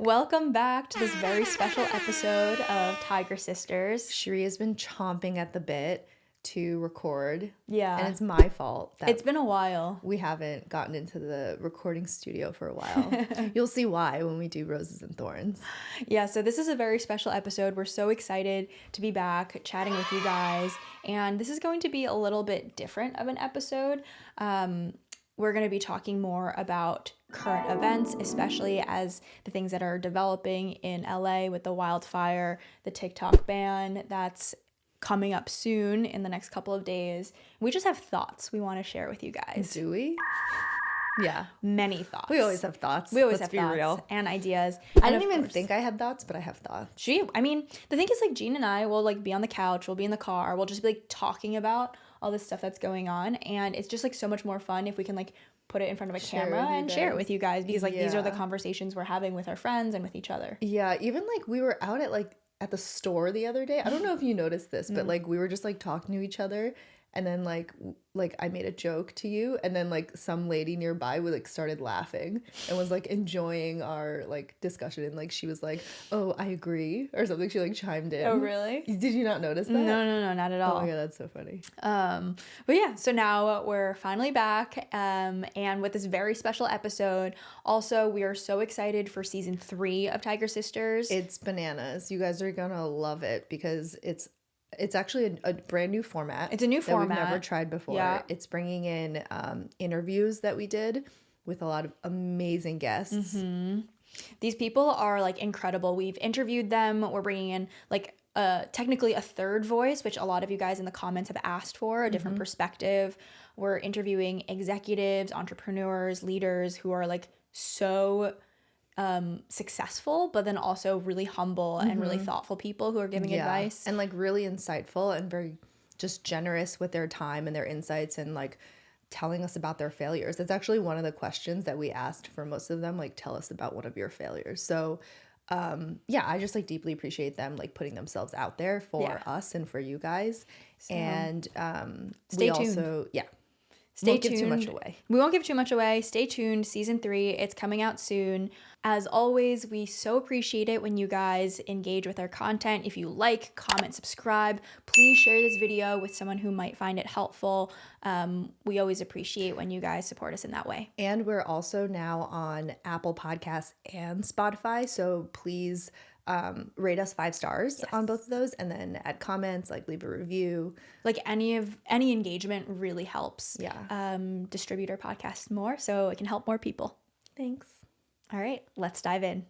Welcome back to this very special episode of Tiger Sisters. Cherie has been chomping at the bit to record. Yeah. And it's my fault that It's been a while. we haven't gotten into the recording studio for a while. You'll see why when we do Roses and Thorns. Yeah, so this is a very special episode. We're so excited to be back chatting with you guys. And this is going to be a little bit different of an episode. We're going to be talking more about current events, especially as the things that are developing in LA with the wildfire, the TikTok ban that's coming up soon in the next couple of days. We just have thoughts we want to share with you guys. Do we? Yeah. Many thoughts. We always have thoughts. We always Let's have thoughts real. and ideas. I didn't even think I had thoughts, but I have thoughts. The thing is, like, Jean and I will, like, be on the couch, we'll be in the car, we'll just be, like, talking about all this stuff that's going on, and it's just, like, so much more fun if we can, like, put it in front of a camera and share it with you guys, because, like, these are the conversations we're having with our friends and with each other. Yeah, even, like, we were out at the store the other day. I don't know if you noticed this, but, like, we were just, like, talking to each other, and then, like I made a joke to you, and then, like, some lady nearby would, like, started laughing and was, like, enjoying our, like, discussion, and, like, she was like, oh, I agree, or something. She, like, chimed in. Oh, really? Did you not notice that? No, not at all. Oh my god, that's so funny. But yeah, so now we're finally back, and with this very special episode. Also, we are so excited for season 3 of Tiger Sisters. It's bananas. You guys are gonna love it because it's actually a brand new format. It's a new format that we've never tried before. Yeah. It's bringing in interviews that we did with a lot of amazing guests. Mm-hmm. These people are, like, incredible. We've interviewed them. We're bringing in, like, technically a third voice, which a lot of you guys in the comments have asked for, a different perspective. We're interviewing executives, entrepreneurs, leaders who are, like, so successful, but then also really humble and really thoughtful people who are giving advice. And, like, really insightful and very just generous with their time and their insights and, like, telling us about their failures. That's actually one of the questions that we asked for most of them, like, tell us about one of your failures. So I just, like, deeply appreciate them, like, putting themselves out there for us and for you guys. So, and stay tuned. Stay tuned. Give too much away. We won't give too much away. Stay tuned. Season 3, it's coming out soon. As always, we so appreciate it when you guys engage with our content. If you like, comment, subscribe, please share this video with someone who might find it helpful. We always appreciate when you guys support us in that way. And we're also now on Apple Podcasts and Spotify, so please rate us 5 stars on both of those, and then add comments, like, leave a review. Like, any engagement really helps. Yeah. Distribute our podcast more so it can help more people. Thanks. All right, let's dive in.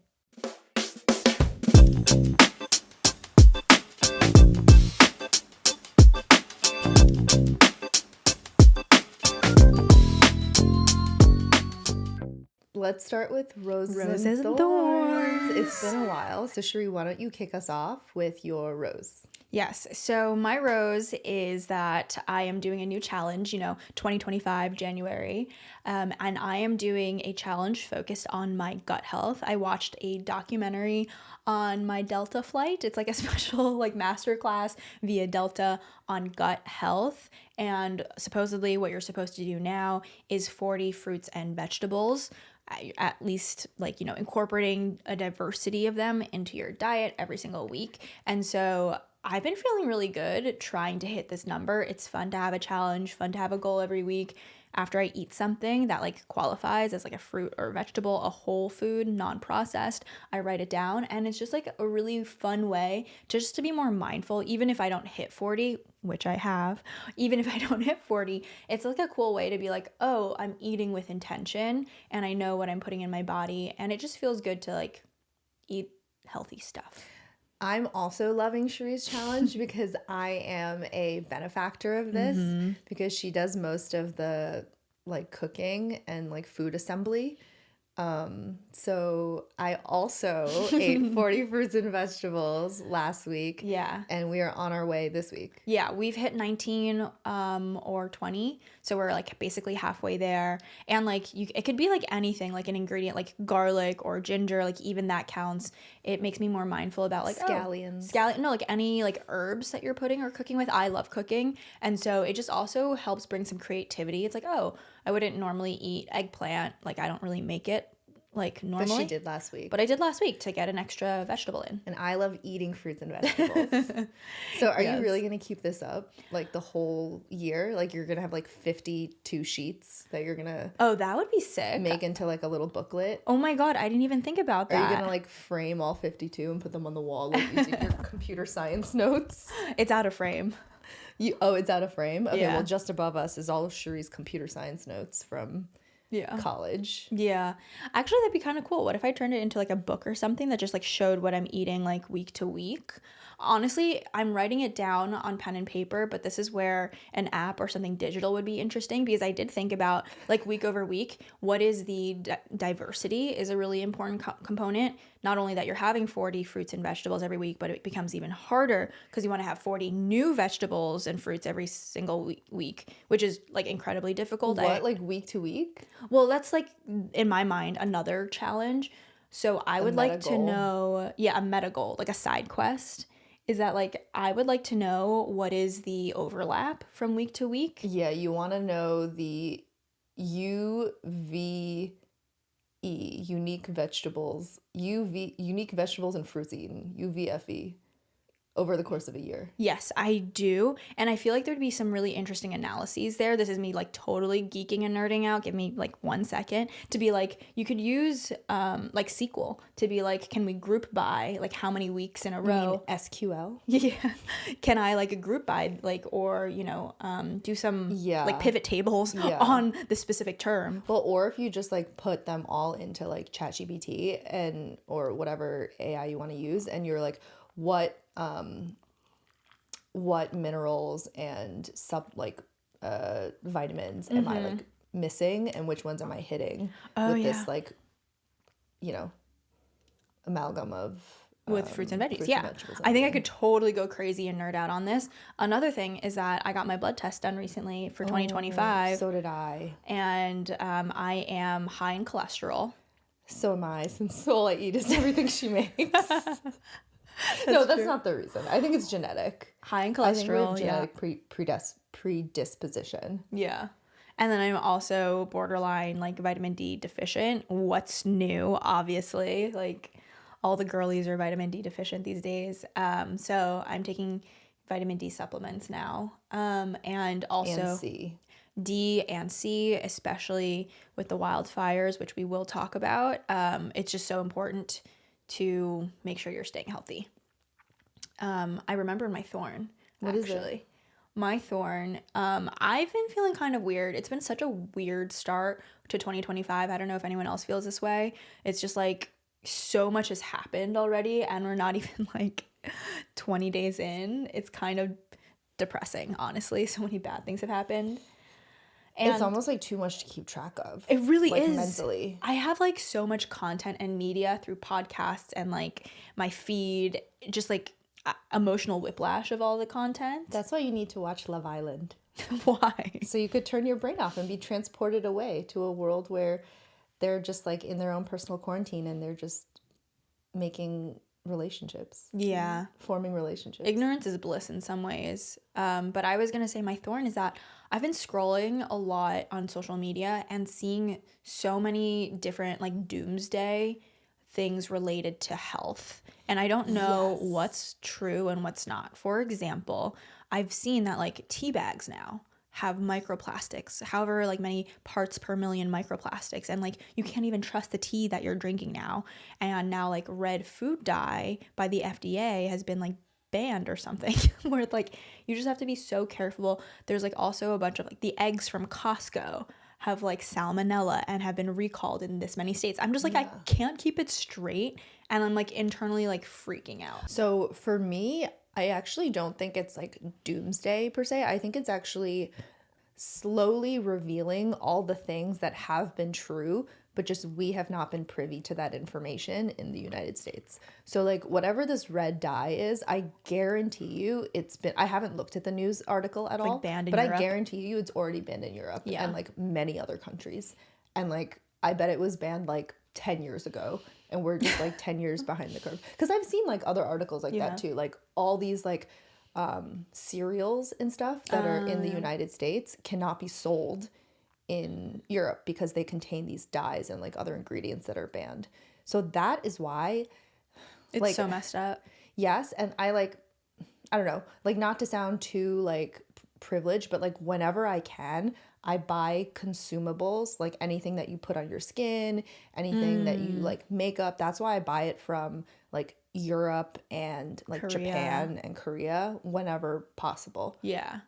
Let's start with Roses and Thorns. It's been a while. So, Cherie, why don't you kick us off with your rose? Yes. So my rose is that I am doing a new challenge, 2025 January. And I am doing a challenge focused on my gut health. I watched a documentary on my Delta flight. It's like a special, like, masterclass via Delta on gut health. And supposedly what you're supposed to do now is 40 fruits and vegetables, at least, like, incorporating a diversity of them into your diet every single week. And so I've been feeling really good trying to hit this number. It's fun to have a challenge, fun to have a goal every week. After I eat something that, like, qualifies as, like, a fruit or vegetable, a whole food, non-processed, I write it down, and it's just, like, a really fun way just to be more mindful. Even if I don't hit 40, which I have, even if I don't hit 40, it's, like, a cool way to be like, oh, I'm eating with intention and I know what I'm putting in my body, and it just feels good to, like, eat healthy stuff. I'm also loving Cherie's challenge because I am a benefactor of this because she does most of the, like, cooking and, like, food assembly. So I also ate 40 fruits and vegetables last week. Yeah. And we are on our way this week. Yeah, we've hit 19 or 20. So we're, like, basically halfway there. And, like, it could be, like, anything, like an ingredient like garlic or ginger, like, even that counts. It makes me more mindful about, like, scallions. Like, any, like, herbs that you're putting or cooking with. I love cooking. And so it just also helps bring some creativity. It's like, oh, I wouldn't normally eat eggplant. Like, I don't really make it like But normally. she did last week. But I did last week to get an extra vegetable in. And I love eating fruits and vegetables. So are Yes. you really going to keep this up like the whole year? Like you're going to have like 52 sheets that you're going to Oh, that would be sick. make into like a little booklet? Oh my God, I didn't even think about Are you that. going to like frame all 52 and put them on the wall like using your computer science notes? It's out of frame. It's out of frame? Okay, Yeah. well, just above us is all of Cherie's computer science notes from Yeah. college. Yeah. Actually, that'd be kind of cool. What if I turned it into like a book or something that just like showed what I'm eating like week to week? Honestly, I'm writing it down on pen and paper, but this is where an app or something digital would be interesting because I did think about like week over week, what is the diversity is a really important component. Not only that you're having 40 fruits and vegetables every week, but it becomes even harder because you want to have 40 new vegetables and fruits every single week, which is like incredibly difficult. What, like week to week? Well, that's like, in my mind, another challenge. So I would like to meta goal. know, a meta goal, like a side quest, is that like, I would like to know what is the overlap from week to week. Yeah, you want to know the UVE, unique vegetables and fruits eaten, UVFE, over the course of a year. Yes, I do. And I feel like there'd be some really interesting analyses there. This is me like totally geeking and nerding out. Give me like 1 second to be like, you could use like SQL to be like, can we group by like how many weeks in a row? SQL? Yeah. Can I like group by like, or, do some like pivot tables on the specific term? Well, or if you just like put them all into like ChatGPT and or whatever AI you want to use, and you're like, what minerals and vitamins am I like missing, and which ones am I hitting with this like, amalgam of with fruits and veggies. fruits Yeah. and vegetables. I think I could totally go crazy and nerd out on this. Another thing is that I got my blood test done recently for 2025. So did I. And I am high in cholesterol. So am I, since all I eat is everything she makes. That's not the reason. I think it's genetic. High in I think we have cholesterol, genetic predisposition. Yeah. And then I'm also borderline like vitamin D deficient. What's new, obviously. Like all the girlies are vitamin D deficient these days. So I'm taking vitamin D supplements now. And also And C. D and C, especially with the wildfires, which we will talk about. It's just so important to make sure you're staying healthy. I remember my Thorn. What is it? My Thorn. I've been feeling kind of weird. It's been such a weird start to 2025. I don't know if anyone else feels this way. It's just like so much has happened already, and we're not even like 20 days in. It's kind of depressing, honestly. So many bad things have happened. And it's almost like too much to keep track of. it really like, is. Mentally. I have like so much content and media through podcasts and like my feed, just like emotional whiplash of all the content. That's why you need to watch Love Island. Why? So you could turn your brain off and be transported away to a world where they're just like in their own personal quarantine and they're just making relationships. Yeah. Forming relationships. Ignorance is bliss in some ways. But I was going to say my Thorn is that I've been scrolling a lot on social media and seeing so many different like doomsday things related to health. And I don't know what's true and what's not. For example, I've seen that like tea bags now have microplastics, however like many parts per million microplastics, and like you can't even trust the tea that you're drinking now. And now like red food dye by the FDA has been like banned or something where like you just have to be so careful. There's like also a bunch of like the eggs from Costco have like salmonella and have been recalled in this many states. I'm just like, I can't keep it straight, and I'm like internally like freaking out. So for me, I actually don't think it's like doomsday per se. I think it's actually slowly revealing all the things that have been true, but just we have not been privy to that information in the United States. So like whatever this red dye is, I guarantee you I haven't looked at the news article at all, banned in but Europe? I guarantee you it's already banned in Europe and like many other countries. And like I bet it was banned like 10 years ago, and we're just like 10 years behind the curve. Because I've seen like other articles like that too, like all these like cereals and stuff that are in the United States cannot be sold in Europe because they contain these dyes and like other ingredients that are banned. So that is why, It's like, so messed up. yes, and I don't know, like not to sound too like privileged, but like whenever I can, I buy consumables, like anything that you put on your skin, anything that you like makeup. That's why I buy it from like Europe and like Korea. Japan and Korea whenever possible. Yeah.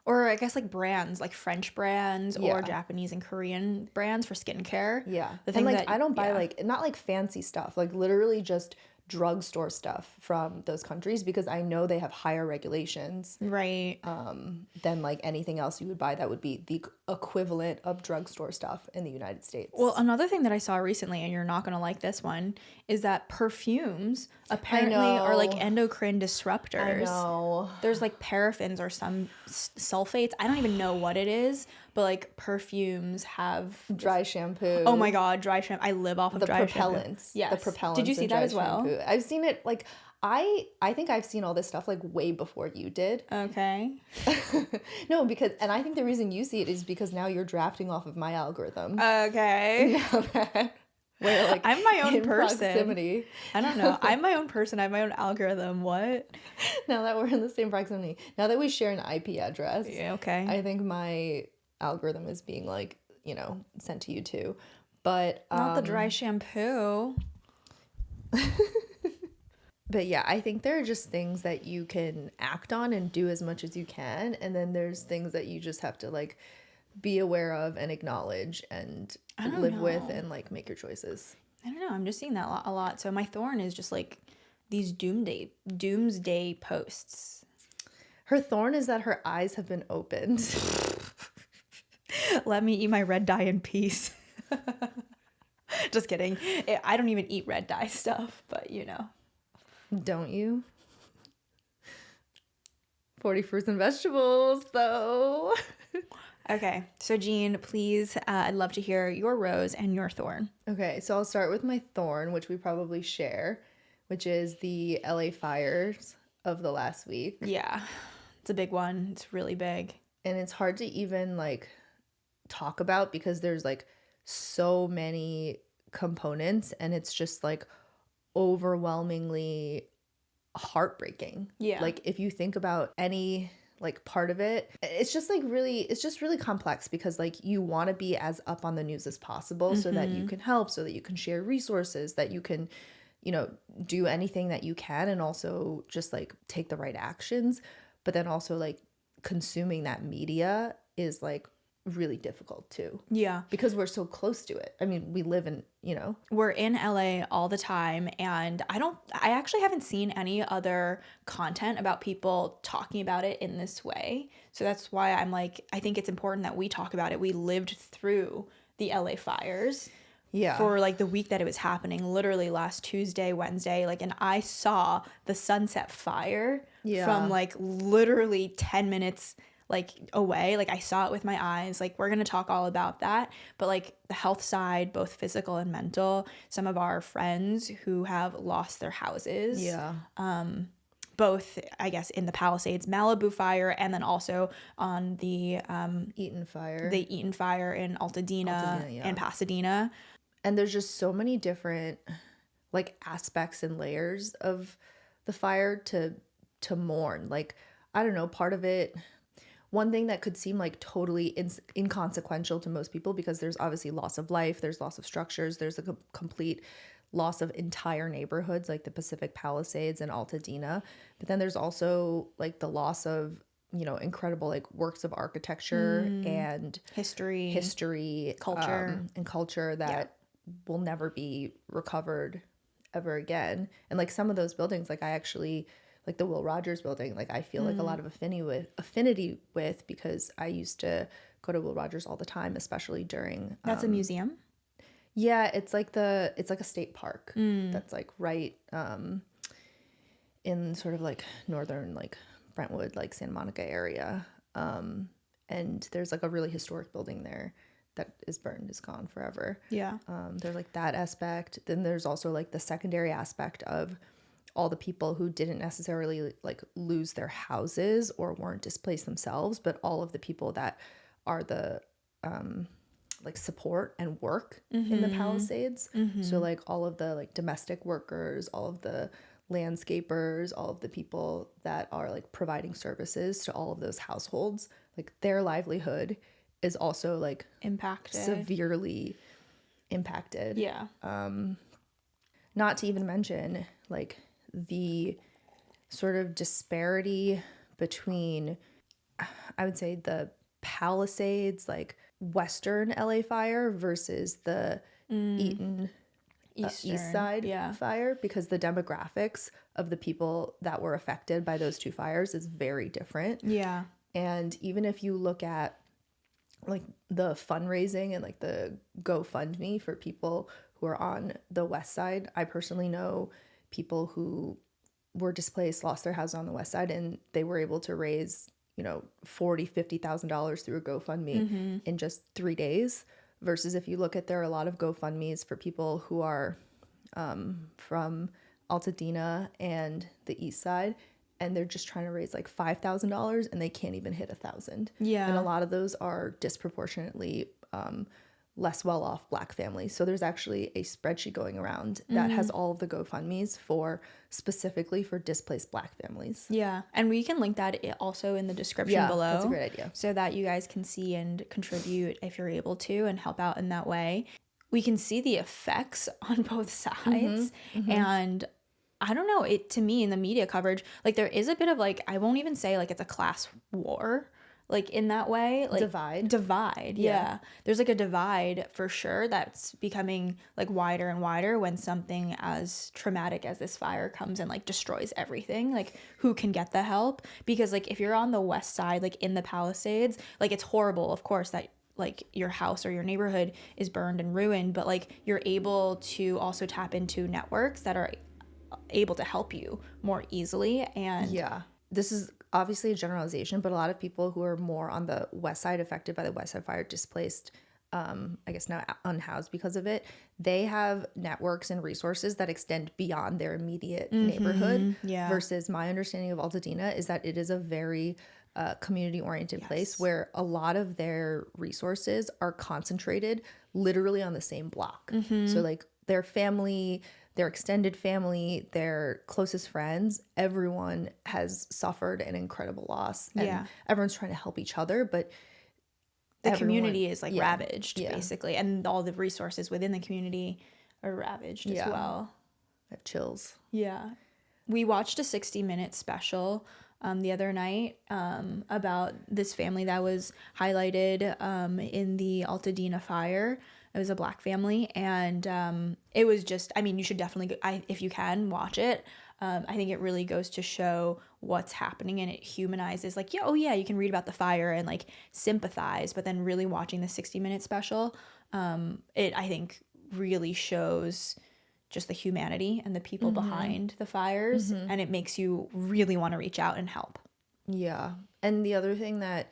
Or I guess like brands, like French brands or Yeah. Japanese and Korean brands for skincare. Yeah. The And thing like that I don't buy yeah. like not like fancy stuff, like literally just drugstore stuff from those countries because I know they have higher regulations Right. than like anything else you would buy that would be the equivalent of drugstore stuff in the United States. Well, another thing that I saw recently, and you're not going to like this one, is that perfumes apparently are like know. endocrine disruptors. I know. There's like paraffins or some sulfates. I don't even know what it is, but like perfumes have. Dry shampoo. Oh my God, dry shampoo. I live off of The dry shampoo. propellants. Yes. The propellants. Did you see in that dry as well? shampoo. I've seen it like I think I've seen all this stuff like way before you did. Okay. No, because and I think the reason you see it is because now you're drafting off of my algorithm. Okay. Now that we're like I'm my own in person. proximity. I don't know. I'm my own person. I have my own algorithm. What? Now that we're in the same proximity. Now that we share an IP address. Yeah, okay. I think my algorithm is being like, sent to you too. But Not the dry shampoo. But yeah, I think there are just things that you can act on and do as much as you can. And then there's things that you just have to like be aware of and acknowledge and live with and like make your choices. I don't know. I'm just seeing that a lot. So my thorn is just like these doomsday posts. Her thorn is that her eyes have been opened. Let me eat my red dye in peace. Just kidding. I don't even eat red dye stuff, but you know. Don't you? 40 fruits and vegetables, though. Okay, so Jean, please, I'd love to hear your rose and your thorn. Okay, so I'll start with my thorn, which we probably share, which is the LA fires of the last week. Yeah, it's a big one. It's really big. And it's hard to even like talk about because there's like so many components and it's just like overwhelmingly heartbreaking. Yeah. Like if you think about any like part of it, it's just really complex because like you want to be as up on the news as possible so that you can help, so that you can share resources, that you can, do anything that you can and also just like take the right actions. But then also like consuming that media is like really difficult too. Yeah. Because we're so close to it. I mean, we live in, We're in LA all the time, and I actually haven't seen any other content about people talking about it in this way. So that's why I'm like, I think it's important that we talk about it. We lived through the LA fires. Yeah. For like the week that it was happening, literally last Tuesday, Wednesday, like, and I saw the Sunset Fire from like literally 10 minutes like away. Like I saw it with my eyes. Like we're going to talk all about that, but like the health side, both physical and mental, some of our friends who have lost their houses. Yeah. Both, I guess, in the Palisades Malibu fire and then also on the Eaton fire. the Eaton fire in Altadena yeah. and Pasadena. And there's just so many different like aspects and layers of the fire to mourn. Like, I don't know, part of it, one thing that could seem like totally inconsequential to most people because there's obviously loss of life, there's loss of structures, there's a complete loss of entire neighborhoods like the Pacific Palisades and Altadena. But then there's also like the loss of, incredible like works of architecture and history, culture. and culture that will never be recovered ever again. And like some of those buildings, like I actually like the Will Rogers building, like I feel like a lot of affinity with because I used to go to Will Rogers all the time, especially during That's a museum. Yeah, it's like a state park that's like right in sort of like northern like Brentwood, like Santa Monica area. And there's like a really historic building there that is burned, is gone forever. Yeah. There's like that aspect. Then there's also like the secondary aspect of all the people who didn't necessarily like lose their houses or weren't displaced themselves, but all of the people that are the like support and work in the Palisades. So like all of the like domestic workers, all of the landscapers, all of the people that are like providing services to all of those households, like their livelihood is also like Impacted. severely impacted. Yeah. Not to even mention like the sort of disparity between, I would say, the Palisades, like Western LA fire versus the East Side fire, because the demographics of the people that were affected by those two fires is very different. Yeah. And even if you look at like the fundraising and like the GoFundMe for people who are on the West Side, I personally know people who were displaced, lost their house on the West Side, and they were able to raise, you know, $40,000-$50,000 through a GoFundMe in just 3 days. Versus if you look at, there are a lot of GoFundMes for people who are from Altadena and the East Side, and they're just trying to raise like $5,000 and they can't even hit 1,000. Yeah. And a lot of those are disproportionately less well-off Black families. So there's actually a spreadsheet going around that has all of the GoFundMes for specifically for displaced Black families. Yeah. And we can link that also in the description below. That's a great idea. So that you guys can see and contribute if you're able to and help out in that way. We can see the effects on both sides. And I don't know, it to me in the media coverage, like there is a bit of like, I won't even say like it's a class war, like in that way, like divide. Yeah. There's like a divide for sure that's becoming like wider and wider when something as traumatic as this fire comes and like destroys everything. Like who can get the help? Because like if you're on the West Side, like in the Palisades, like it's horrible, of course, that like your house or your neighborhood is burned and ruined, but like you're able to also tap into networks that are able to help you more easily. And this is obviously a generalization, but a lot of people who are more on the West Side affected by the West Side fire, displaced, I guess now unhoused because of it, they have networks and resources that extend beyond their immediate neighborhood. Versus my understanding of Altadena is that it is a very community-oriented place where a lot of their resources are concentrated literally on the same block. So like their family, their extended family, their closest friends, everyone has suffered an incredible loss. And everyone's trying to help each other, but the community is like ravaged basically. And all the resources within the community are ravaged as well. I have chills. Yeah. We watched a 60-minute special the other night about this family that was highlighted in the Altadena fire. It was a Black family, and it was just, I mean, you should definitely, if you can, watch it. I think it really goes to show what's happening, and it humanizes, like, you can read about the fire and, like, sympathize, but then really watching the 60-minute special, it, I think, really shows just the humanity and the people behind the fires, and it makes you really want to reach out and help. Yeah. And the other thing that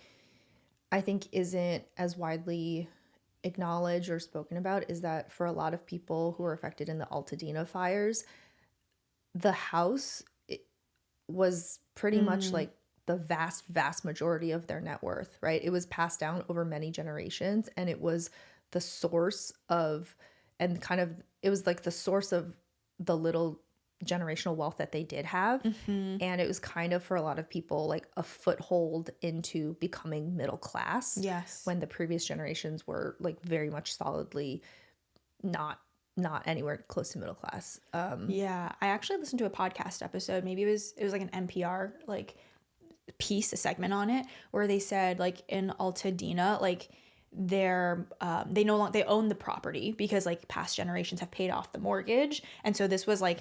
I think isn't as widely acknowledged or spoken about is that for a lot of people who were affected in the Altadena fires, the house was pretty much like the vast majority of their net worth, right? It was passed down over many generations, and it was the source of, and kind of, it was like the source of the little generational wealth that they did have. And it was kind of, for a lot of people, like a foothold into becoming middle class. Yes. When the previous generations were like very much solidly not anywhere close to middle class. I actually listened to a podcast episode. Maybe it was like an NPR like piece, a segment on it, where they said like in Altadena, like they own the property because like past generations have paid off the mortgage, and so this was like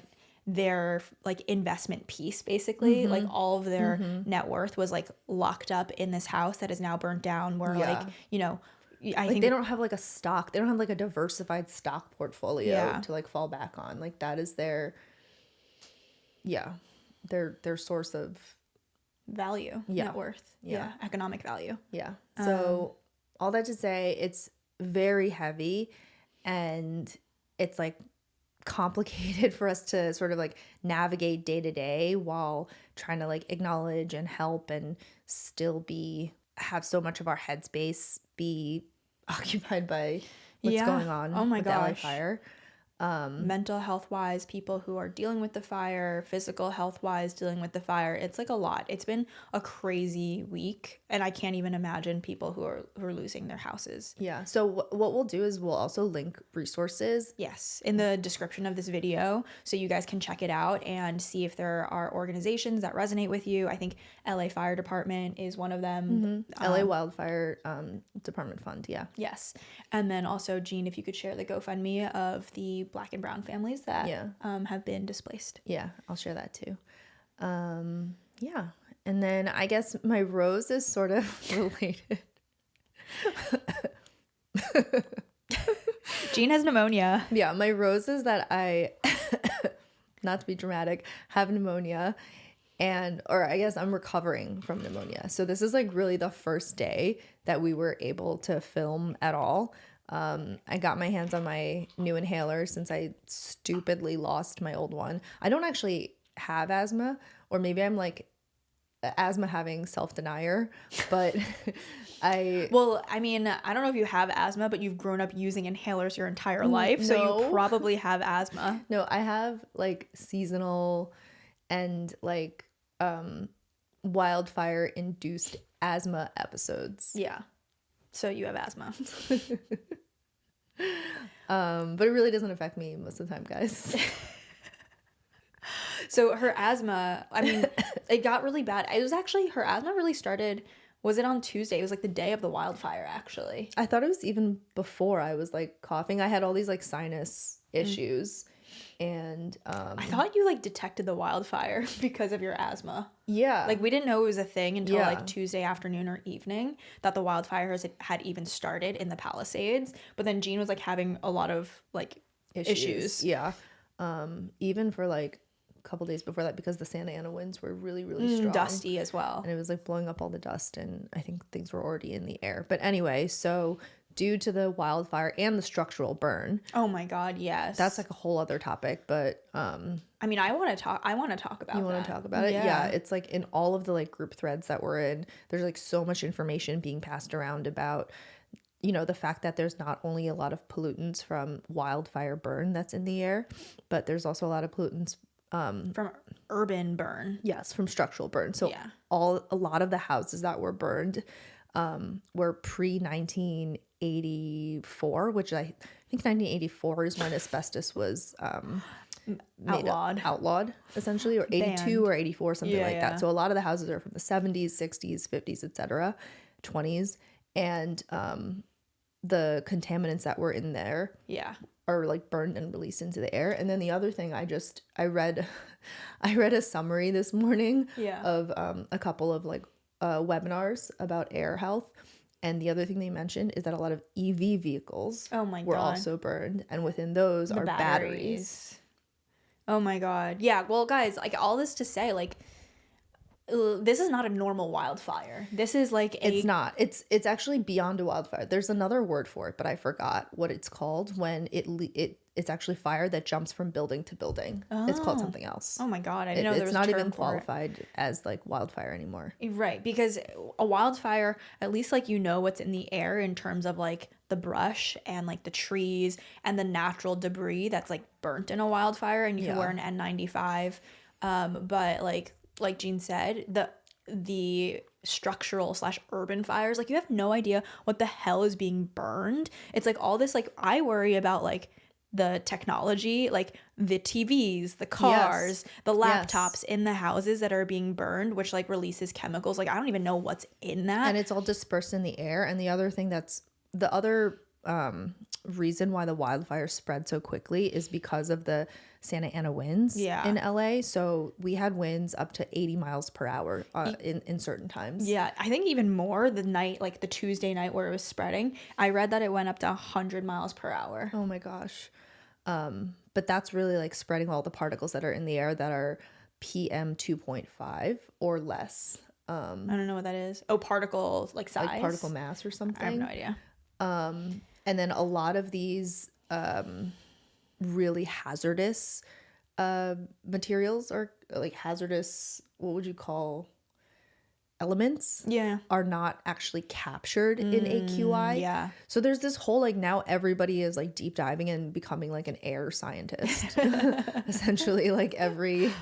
their like investment piece basically. Like all of their net worth was like locked up in this house that is now burnt down, where like, you know, I think they don't have like a stock, they don't have like a diversified stock portfolio to like fall back on. Like that is their source of value, net worth, economic value. So all that to say, it's very heavy, and it's like complicated for us to sort of like navigate day to day while trying to like acknowledge and help and still have so much of our headspace be occupied by what's Yeah. going on Oh my with the LA gosh. fire. Mental health wise, people who are dealing with the fire, physical health wise, dealing with the fire. It's like a lot. It's been a crazy week, and I can't even imagine people who are losing their houses. Yeah. So what we'll do is we'll also link resources. Yes, in the description of this video, so you guys can check it out and see if there are organizations that resonate with you. I think LA Fire Department is one of them. LA Wildfire Department Fund. Yeah. Yes. And then also, Jean, if you could share the GoFundMe of the Black and brown families that have been displaced. Yeah, I'll share that too. Yeah. And then I guess my rose is sort of related. Jean has pneumonia. Yeah, my rose is that I, not to be dramatic, have pneumonia, or I guess I'm recovering from pneumonia. So this is like really the first day that we were able to film at all. I got my hands on my new inhaler since I stupidly lost my old one. I don't actually have asthma, or maybe I'm like asthma having self-denier, but Well, I mean, I don't know if you have asthma, but you've grown up using inhalers your entire life, so you probably have asthma. No, I have like seasonal and like wildfire induced asthma episodes. Yeah. So you have asthma. But it really doesn't affect me most of the time, guys. So her asthma, I mean, it got really bad. It was actually, her asthma really started, was it on Tuesday? It was like the day of the wildfire, actually. I thought it was even before I was like coughing. I had all these like sinus issues. And I thought you like detected the wildfire because of your asthma. Yeah. Like we didn't know it was a thing until like Tuesday afternoon or evening that the wildfires had even started in the Palisades. But then Jean was like having a lot of like issues. Yeah. Even for like a couple days before that, because the Santa Ana winds were really, really strong. Dusty as well. And it was like blowing up all the dust, and I think things were already in the air. But anyway, so due to the wildfire and the structural burn. Oh my God, yes. That's like a whole other topic, but I mean, I want to talk about that. You want to talk about it? Yeah, it's like in all of the like group threads that we're in, there's like so much information being passed around about, you know, the fact that there's not only a lot of pollutants from wildfire burn that's in the air, but there's also a lot of pollutants from urban burn. Yes, from structural burn. So a lot of the houses that were burned were pre-1984, which I think 1984 is when asbestos was outlawed essentially, or 82 banned. Or 84, something like that. So a lot of the houses are from the 70s, 60s, 50s, etc., 20s, and the contaminants that were in there are like burned and released into the air. And then the other thing, I read a summary this morning of a couple of like webinars about air health, and the other thing they mentioned is that a lot of EV vehicles were also burned, and within those are batteries. Oh my God. Yeah, well guys, like all this to say, like this is not a normal wildfire. This is like It's not. It's actually beyond a wildfire. There's another word for it, but I forgot what it's called when it's actually fire that jumps from building to building. It's called something else. Oh my God, I didn't know there was a term. It's not even for qualified as like wildfire anymore. Right, because a wildfire, at least like you know what's in the air in terms of like the brush and like the trees and the natural debris that's like burnt in a wildfire, and you can wear an N95. But like Jean said, the structural / urban fires, like you have no idea what the hell is being burned. It's like all this, like I worry about like the technology, like the TVs, the cars, the laptops in the houses that are being burned, which like releases chemicals. Like I don't even know what's in that. And it's all dispersed in the air. And the other thing the other reason why the wildfire spread so quickly is because of the Santa Ana winds in LA. So we had winds up to 80 miles per hour in certain times. Yeah, I think even more the night, like the Tuesday night where it was spreading. I read that it went up to 100 miles per hour. Oh my gosh. But that's really like spreading all the particles that are in the air that are PM 2.5 or less. I don't know what that is. Oh, particles, like size? Like particle mass or something. I have no idea. And then a lot of these really hazardous materials are like hazardous, what would you call elements Yeah. are not actually captured in AQI. Yeah. So there's this whole like now everybody is like deep diving and becoming like an air scientist. Essentially like every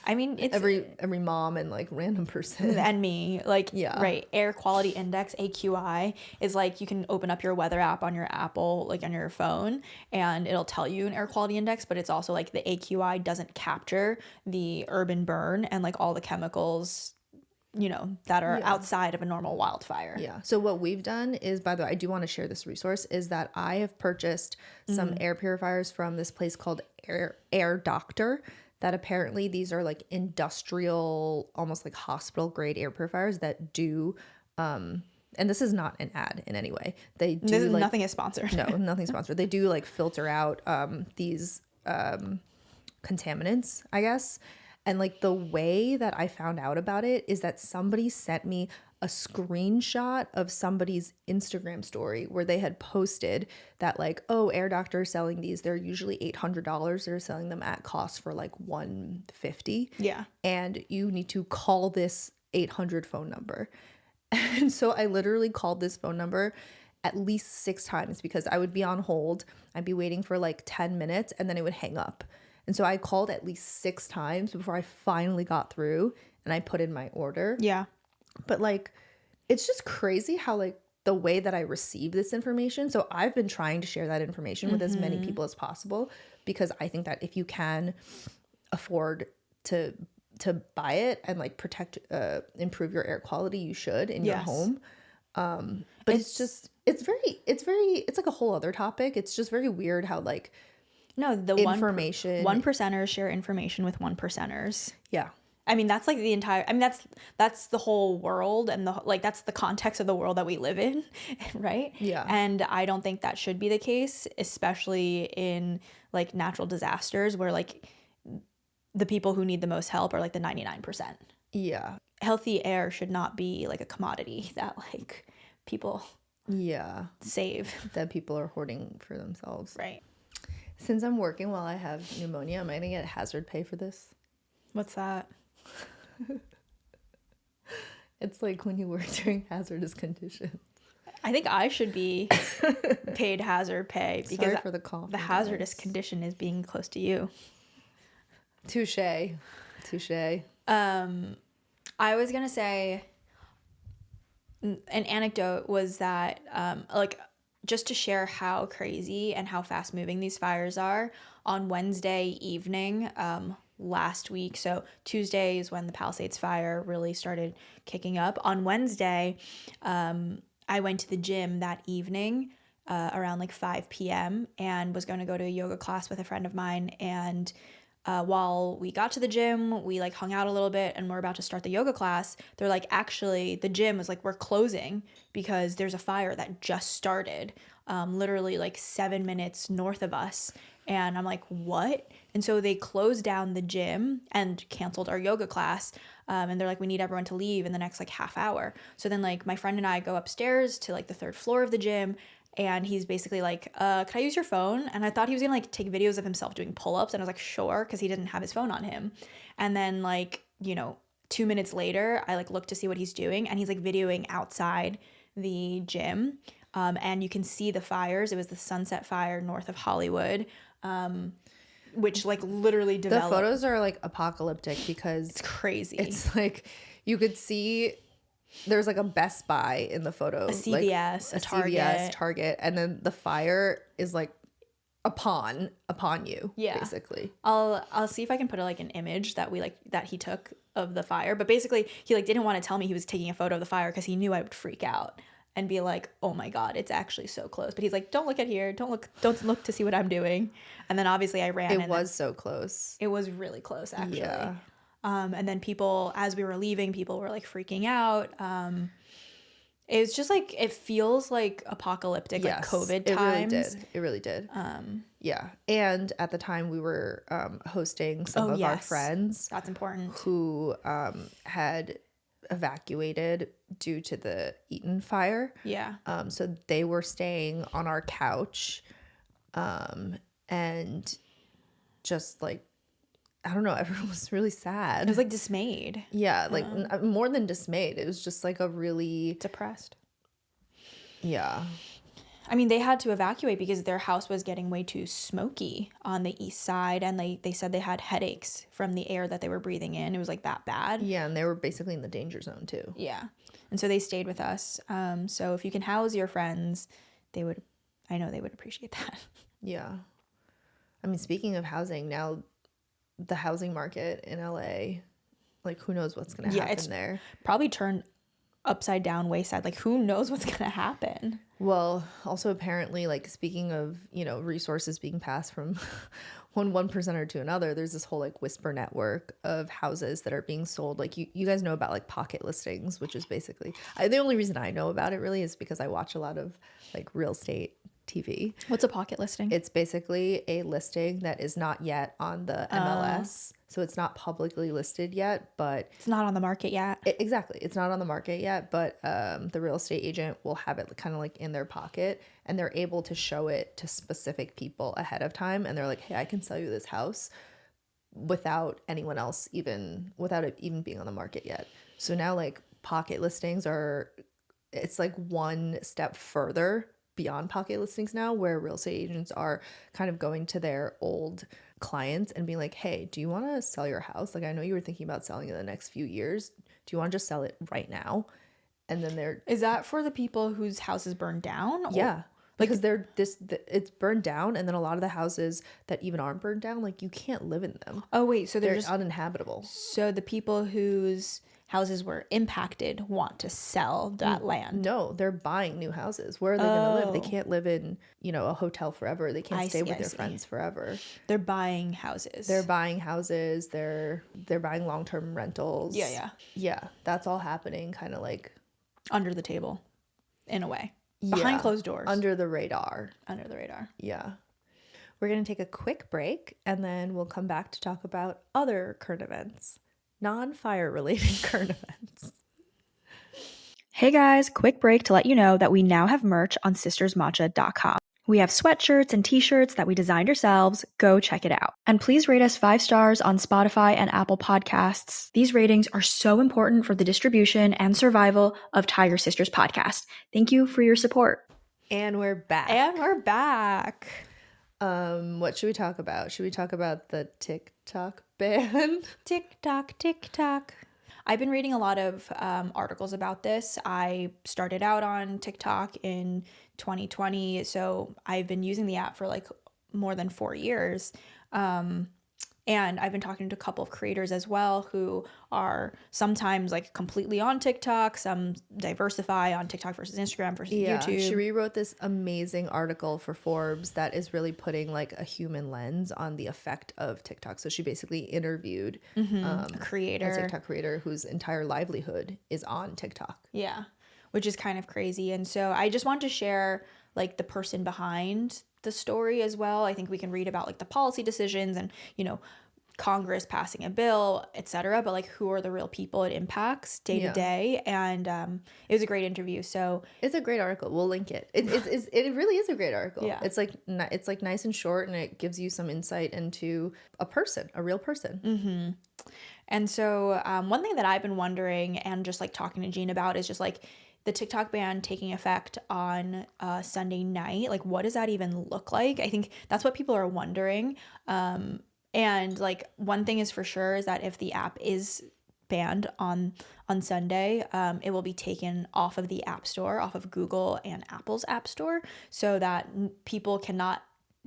I mean, it's every mom and like random person. and me, like, Yeah. right, air quality index, AQI, is like you can open up your weather app on your Apple, like on your phone, and it'll tell you an air quality index, but it's also like the AQI doesn't capture the urban burn and like all the chemicals, you know, that are outside of a normal wildfire. Yeah. So what we've done is, by the way, I do want to share this resource, is that I have purchased some air purifiers from this place called Air Doctor, that apparently these are like industrial, almost like hospital grade air purifiers that do, and this is not an ad in any way. They do This is like, nothing is sponsored. no, nothing sponsored. They do like filter out these contaminants, I guess. And like the way that I found out about it is that somebody sent me a screenshot of somebody's Instagram story where they had posted that like, oh, Air Doctor is selling these. They're usually $800. They're selling them at cost for like $150. Yeah. And you need to call this 800 phone number. And so I literally called this phone number at least 6 times because I would be on hold. I'd be waiting for like 10 minutes and then it would hang up. And so I called at least 6 times before I finally got through and I put in my order. Yeah. But like, it's just crazy how like the way that I receive this information. So I've been trying to share that information with as many people as possible because I think that if you can afford to buy it and like protect, improve your air quality, you should in your home. But it's like a whole other topic. It's just very weird how like, no, the information, one percenters share information with one percenters. Yeah. I mean, that's like the entire, I mean, that's the whole world and that's the context of the world that we live in, right? Yeah. And I don't think that should be the case, especially in like natural disasters where like the people who need the most help are like the 99%. Yeah. Healthy air should not be like a commodity that like people save. That people are hoarding for themselves. Right. Since I'm working while I have pneumonia, am I going to get hazard pay for this? What's that? It's like when you work during hazardous conditions. I think I should be paid hazard pay because Sorry for the cough. the hazardous condition is being close to you. Touche. I was going to say an anecdote was that like just to share how crazy and how fast moving these fires are, on Wednesday evening last week, so Tuesday is when the Palisades fire really started kicking up. On Wednesday, I went to the gym that evening around like 5 p.m. and was going to go to a yoga class with a friend of mine. And while we got to the gym, we like hung out a little bit and we're about to start the yoga class. They're like, actually, the gym was like, we're closing because there's a fire that just started literally like 7 minutes north of us. And I'm like, what? And so they closed down the gym and canceled our yoga class. And they're like, we need everyone to leave in the next like half hour. So then like my friend and I go upstairs to like the 3rd floor of the gym. And he's basically like, can I use your phone? And I thought he was gonna like take videos of himself doing pull-ups. And I was like, sure, because he didn't have his phone on him. And then like, 2 minutes later, I like look to see what he's doing. And he's like videoing outside the gym. And you can see the fires. It was the Sunset Fire north of Hollywood, which like literally developed. The photos are like apocalyptic because It's crazy. It's like you could see there's like a Best Buy in the photo, A CVS, like a Target. CVS, Target, and then the fire is like upon you, basically. I'll see if I can put like an image that that he took of the fire. But basically, he like didn't want to tell me he was taking a photo of the fire because he knew I would freak out and be like, oh my God, it's actually so close. But he's like, don't look at here. Don't look to see what I'm doing. And then obviously I ran. It was so close. It was really close, actually. Yeah. And then people, as we were leaving, people were like freaking out. It was just like, it feels like apocalyptic, like COVID times. It really did. Yeah. And at the time we were hosting some of our friends. That's important. Who had evacuated due to the Eaton fire. Yeah. So they were staying on our couch and just like I don't know, everyone was really sad. It was like dismayed. Yeah, like more than dismayed. It was just like a really Depressed. yeah. I mean, they had to evacuate because their house was getting way too smoky on the east side, and they said they had headaches from the air that they were breathing in. It was like that bad. Yeah, and they were basically in the danger zone too. Yeah. And so they stayed with us. So if you can house your friends, I know they would appreciate that. Yeah. I mean, speaking of housing, now the housing market in LA, like who knows what's going to happen there. Probably turned upside down, wayside. Like who knows what's going to happen. Well, also apparently, like speaking of, resources being passed from one percenter to another, there's this whole like whisper network of houses that are being sold. Like you guys know about like pocket listings, which is basically the only reason I know about it really is because I watch a lot of like real estate TV. What's a pocket listing? It's basically a listing that is not yet on the MLS. So it's not publicly listed yet, but it's not on the market yet. Exactly. It's not on the market yet, but the real estate agent will have it kind of like in their pocket, and they're able to show it to specific people ahead of time. And they're like, hey, I can sell you this house without anyone else without it even being on the market yet. So now like pocket listings it's like one step further beyond pocket listings now, where real estate agents are kind of going to their old clients and being like, hey, do you want to sell your house? Like, I know you were thinking about selling in the next few years. Do you want to just sell it right now? And then is that for the people whose houses burned down? Yeah. Because it's burned down, and then a lot of the houses that even aren't burned down, like you can't live in them. Oh wait, so they're just uninhabitable. So the people whose houses were impacted want to sell that land. No, they're buying new houses. Where are they going to live? They can't live in, a hotel forever. They can't stay with their friends forever. They're buying houses. They're buying houses. They're buying long-term rentals. Yeah, that's all happening kind of like under the table in a way. Behind closed doors. Under the radar. Yeah. We're going to take a quick break, and then we'll come back to talk about other current events. Non-fire related current events. Hey guys, quick break to let you know that we now have merch on sistersmatcha.com. We have sweatshirts and t-shirts that we designed ourselves. Go check it out. And please rate us 5 stars on Spotify and Apple Podcasts. These ratings are so important for the distribution and survival of Tiger Sisters podcast. Thank you for your support. And we're back. What should we talk about? Should we talk about the TikTok ban? TikTok. I've been reading a lot of articles about this. I started out on TikTok in 2020, so I've been using the app for like more than 4 years. And I've been talking to a couple of creators as well who are sometimes like completely on TikTok, some diversify on TikTok versus Instagram versus YouTube. Cherie wrote this amazing article for Forbes that is really putting like a human lens on the effect of TikTok. So she basically interviewed a TikTok creator whose entire livelihood is on TikTok. Yeah, which is kind of crazy. And so I just want to share like the person behind the story as well. I think we can read about like the policy decisions and, Congress passing a bill, etc. But like, who are the real people it impacts day to day? And it was a great interview. So it's a great article. We'll link it. It really is a great article. Yeah. It's like nice and short, and it gives you some insight into a real person. Mm-hmm. And so one thing that I've been wondering and just like talking to Jean about is just like the TikTok ban taking effect on Sunday night. Like, what does that even look like? I think that's what people are wondering. And like one thing is for sure is that if the app is banned on Sunday, it will be taken off of the App Store, off of Google and Apple's App Store, so that people cannot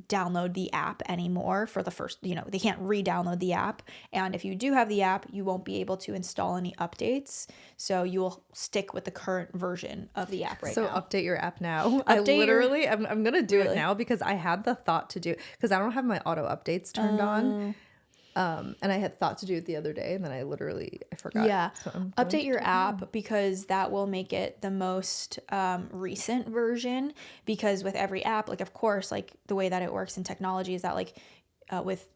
download the app anymore for the first, they can't re-download the app. And if you do have the app, you won't be able to install any updates. So you will stick with the current version of the app right now. So update your app now. I'm going to do it now because I had the thought to do, because I don't have my auto updates turned on. And I had thought to do it the other day, and then I forgot. Yeah. So update your app because that will make it the most recent version, because with every app, like, of course, like the way that it works in technology is that like with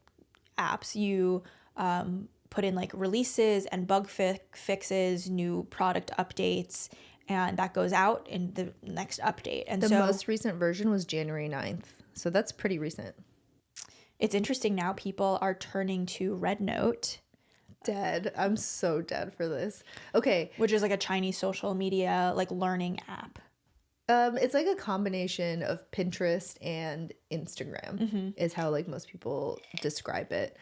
apps, you put in like releases and bug fixes, new product updates, and that goes out in the next update. And the most recent version was January 9th. So that's pretty recent. It's interesting now people are turning to Red Note, Dead. I'm so dead for this. Okay. which is like a Chinese social media like learning app. It's like a combination of Pinterest and Instagram is how like most people describe it.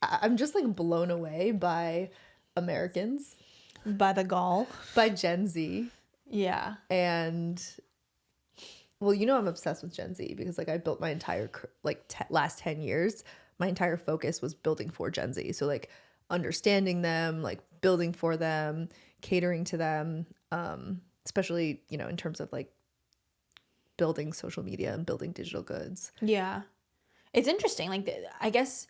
I'm just like blown away by Americans, By the gall. by Gen Z. Yeah. And well, you know, I'm obsessed with Gen Z because like I built my entire last 10 years, my entire focus was building for Gen Z. So like understanding them, like building for them, catering to them, especially, you know, in terms of like building social media and building digital goods. Yeah. It's interesting. Like, I guess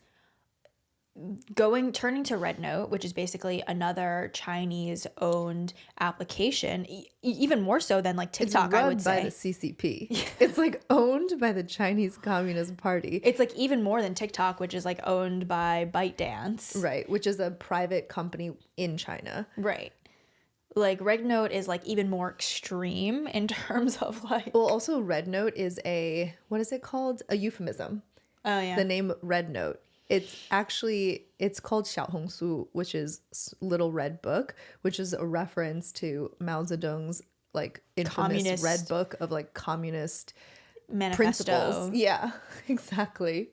turning to Red Note, which is basically another Chinese owned application, even more so than like TikTok, I would say. It's run by the CCP. It's like owned by the Chinese Communist Party. It's like even more than TikTok, which is like owned by ByteDance. Right, which is a private company in China. Right. Like Red Note is like even more extreme in terms of like. Well, also Red Note is what is it called? A euphemism. Oh yeah. The name Red Note. It's called Xiaohongsu, which is Little Red Book, which is a reference to Mao Zedong's like infamous Communist Red Book of like communist manifesto. principles. Yeah, exactly.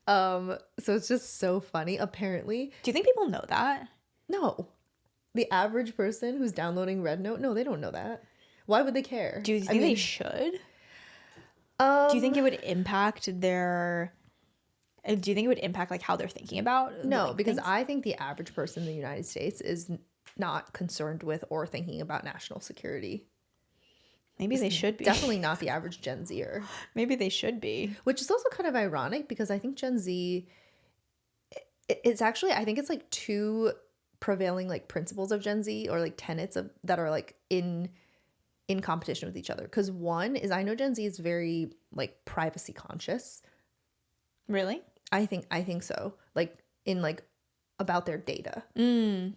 So it's just so funny. Apparently, Do you think people know that? no. The average person who's downloading Red Note, no, they don't know that. Why would they care? Do you think they should? Do you think it would impact their? Do you think it would impact like how they're thinking about? No, like, because things? I think the average person in the United States is not concerned with or thinking about national security. Maybe they should be. Definitely not the average Gen Zer. Maybe they should be. Which is also kind of ironic because I think Gen Z, it's actually, I think it's like two prevailing like principles of Gen Z or like tenets of that are like in competition with each other. Because one is I know Gen Z is very like privacy conscious. Really? I think so. Like in like about their data.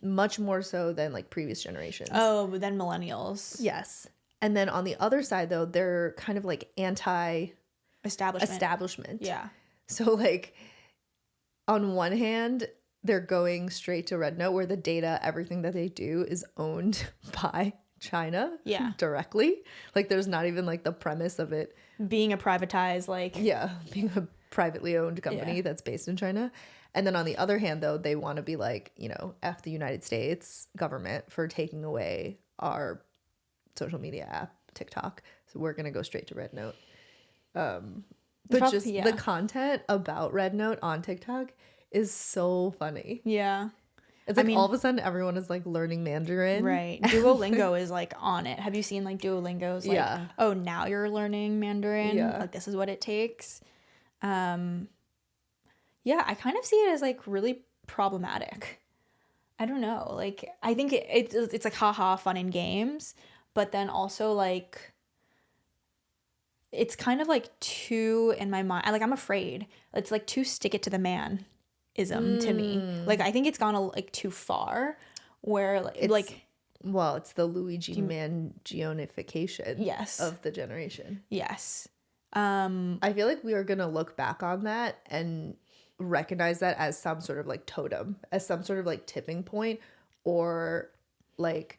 Much more so than like previous generations. Oh, but then millennials. Yes. And then on the other side though, they're kind of like establishment. Yeah. So like on one hand, they're going straight to Red Note where the data, everything that they do is owned by China. Yeah. Directly. Like there's not even like the premise of it. Being a privatized like. Yeah. Being a privately owned company Yeah. that's based in China. And then on the other hand, though, they want to be like, you know, F the United States government for taking away our social media app, TikTok. So we're going to go straight to Red Note. But just the content about Red Note on TikTok is so funny. Yeah. It's like all of a sudden everyone is like learning Mandarin. Right. Duolingo is like on it. Have you seen like Duolingo's like, Yeah. oh, now you're learning Mandarin? Yeah. Like this is what it takes. Yeah, I kind of see it as like really problematic. I don't know. Like I think it's like haha fun and games, but then also like it's kind of like too in my mind. I'm afraid it's like too stick it to the man ism to me. Like I think it's gone like too far where it's the Luigi Mangionification Yes. of the generation. Yes. I feel like we are going to look back on that and recognize that as some sort of like totem, as some sort of like tipping point or like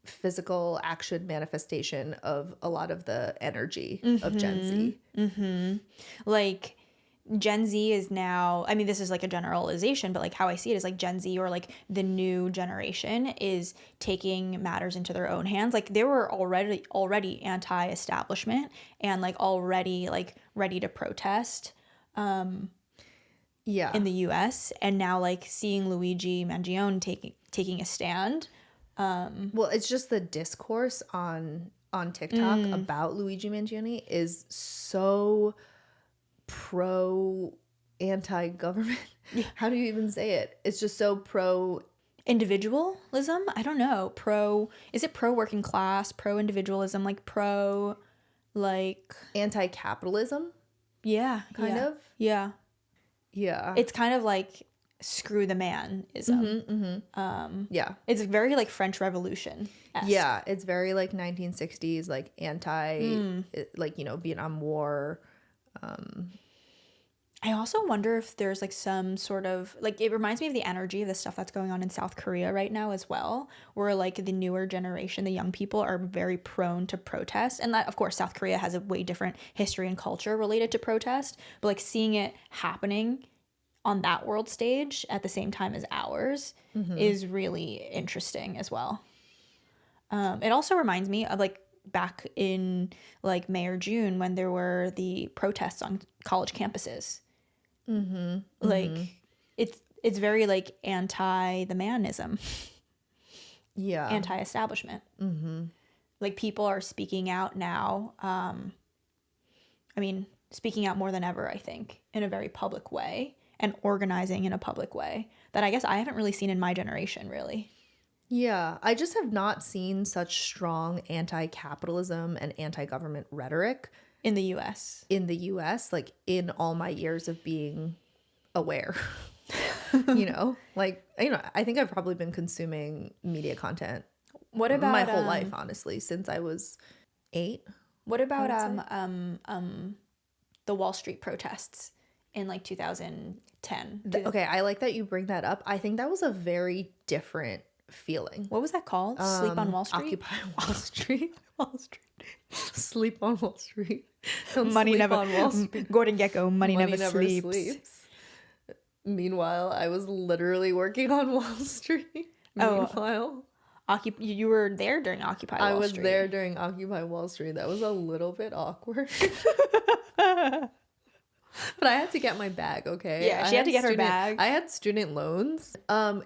physical action manifestation of a lot of the energy of Gen Z. Like Gen Z is now, I mean, this is like a generalization, but like how I see it is like Gen Z or like the new generation is taking matters into their own hands. Like they were already anti-establishment and like already like ready to protest in the US, and now like seeing Luigi Mangione taking a stand. Well, it's just the discourse on TikTok about Luigi Mangione is so pro anti-government. Yeah. How do you even say it? It's just so pro individualism. I don't know. Is it pro working class, pro individualism, like pro like anti-capitalism? Yeah, kind of. Yeah. Yeah. It's kind of like screw the man-ism. Yeah. It's very like French Revolution-esque. Yeah, it's very like 1960s like anti like, you know, Vietnam War. I also wonder if there's like some sort of like it reminds me of the energy of the stuff that's going on in South Korea right now as well, where like the newer generation, the young people are very prone to protest. And that of course South Korea has a way different history and culture related to protest, but like seeing it happening on that world stage at the same time as ours is really interesting as well. It also reminds me of like back in like May or June when there were the protests on college campuses. Like it's very like anti the manism, Yeah. anti-establishment. Like people are speaking out now. I mean, speaking out more than ever, I think, in a very public way and organizing in a public way that I guess I haven't really seen in my generation, really. Yeah, I just have not seen such strong anti-capitalism and anti-government rhetoric In the US. in the US, like in all my years of being aware. I think I've probably been consuming media content What about my whole life, honestly, since I was 8. What about I the Wall Street protests in like 2010? Okay, I like that you bring that up. I think that was a very different feeling. What was that called? Sleep on Wall Street? Occupy Wall Street. Wall Street. Sleep on Wall Street. Don't Money sleep never on Wall Street. Gordon Gekko, money never sleeps. Meanwhile, I was literally working on Wall Street. Meanwhile, You were there during Occupy Wall Street. I was there during Occupy Wall Street. That was a little bit awkward. But I had to get my bag, okay? Yeah, she had to get her bag. I had student loans.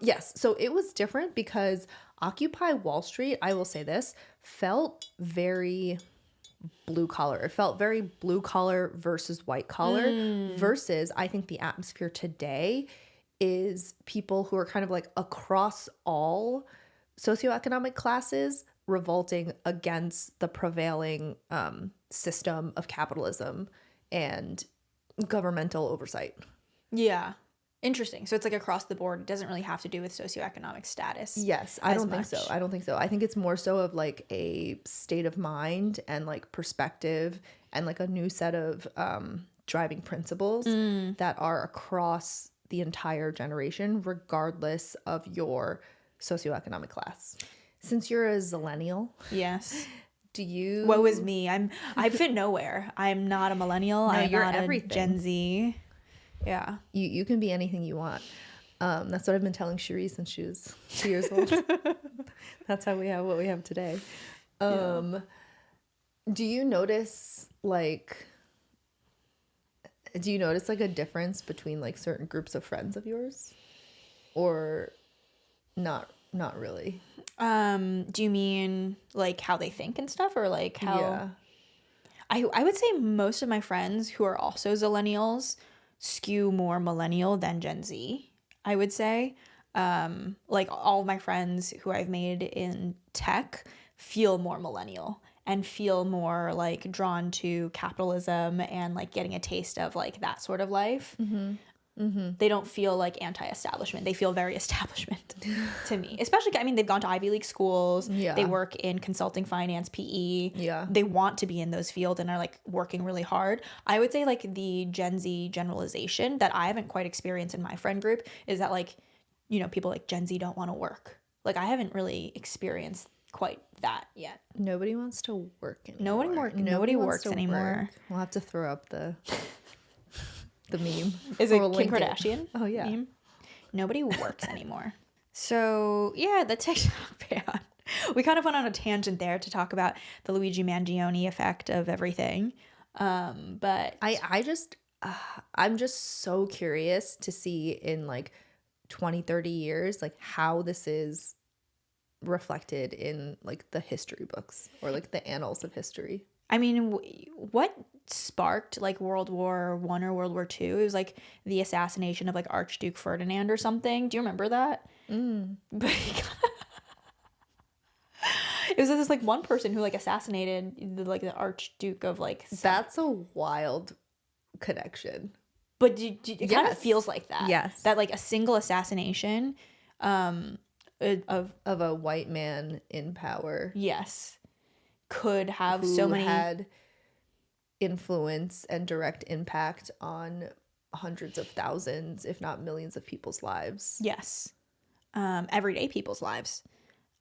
Yes, so it was different because Occupy Wall Street, I will say this, felt very blue collar. It felt very blue collar versus white collar versus I think the atmosphere today is people who are kind of like across all socioeconomic classes revolting against the prevailing system of capitalism and governmental oversight. Yeah. Interesting. So it's like across the board. It doesn't really have to do with socioeconomic status. Yes, I don't think so. I think it's more so of like a state of mind and like perspective and like a new set of driving principles that are across the entire generation, regardless of your socioeconomic class. Since you're a zillennial, Yes. do you? Woe is me. I fit nowhere. I'm not a millennial. I'm you're not everything. a Gen Z. Yeah. You can be anything you want. That's what I've been telling Cherie since she was 2 years old. That's how we have what we have today. Do you notice like a difference between like certain groups of friends of yours, or not really? Do you mean like how they think and stuff, or like how? Yeah. I would say most of my friends who are also zillennials skew more millennial than Gen Z, I would say. Like all of my friends who I've made in tech feel more millennial and feel more like drawn to capitalism and like getting a taste of like that sort of life. They don't feel like anti-establishment. They feel very establishment to me. Especially, I mean, they've gone to Ivy League schools. Yeah. They work in consulting, finance, PE. Yeah. They want to be in those fields and are like working really hard. I would say like the Gen Z generalization that I haven't quite experienced in my friend group is that like, people like Gen Z don't want to work. Like I haven't really experienced quite that yet. Nobody wants to work anymore. Nobody wants works to anymore. work. We'll have to throw up the meme. Is it Or Kim link it. Kardashian? Oh yeah. Meme? Nobody works anymore. So yeah, the TikTok ban. We kind of went on a tangent there to talk about the Luigi Mangione effect of everything. But I'm just so curious to see in like 20, 30 years, like how this is reflected in like the history books or like the annals of history. I mean, what sparked like World War I or World War II? It was like the assassination of like Archduke Ferdinand or something. Do you remember that? But it was this like one person who like assassinated the Archduke of like. That's a wild connection. But it kind of feels like that. Yes. That like a single assassination of a white man in power. Yes. Could have who so many had influence and direct impact on hundreds of thousands, if not millions of people's lives. Yes. Everyday people's lives.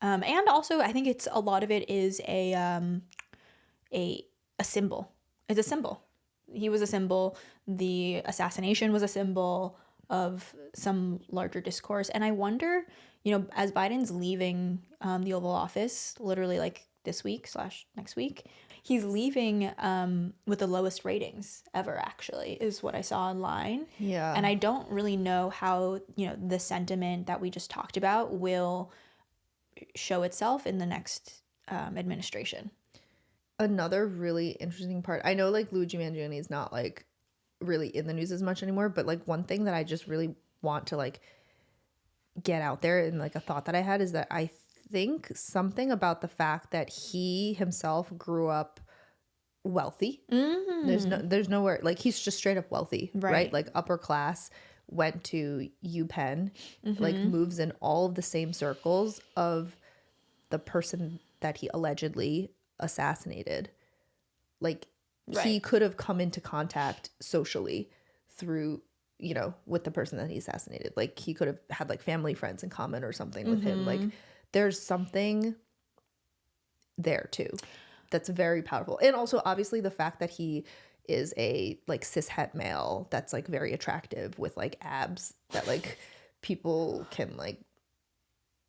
And also I think it's a lot of it is a symbol. It's a symbol. He was a symbol. The assassination was a symbol of some larger discourse. And I wonder, as Biden's leaving the Oval Office, literally like this week / next week, he's leaving with the lowest ratings ever, actually, is what I saw online. Yeah. And I don't really know how, the sentiment that we just talked about will show itself in the next administration. Another really interesting part, I know like Luigi Mangione is not like really in the news as much anymore, but like one thing that I just really want to like get out there, and like a thought that I had, is that I think something about the fact that he himself grew up wealthy. There's nowhere, like he's just straight up wealthy, right? Like upper class, went to UPenn, like moves in all of the same circles of the person that he allegedly assassinated. Like he could have come into contact socially through, with the person that he assassinated. Like he could have had like family friends in common or something with him. Like there's something there too that's very powerful. And also obviously the fact that he is a like cishet male that's like very attractive with like abs that like people can like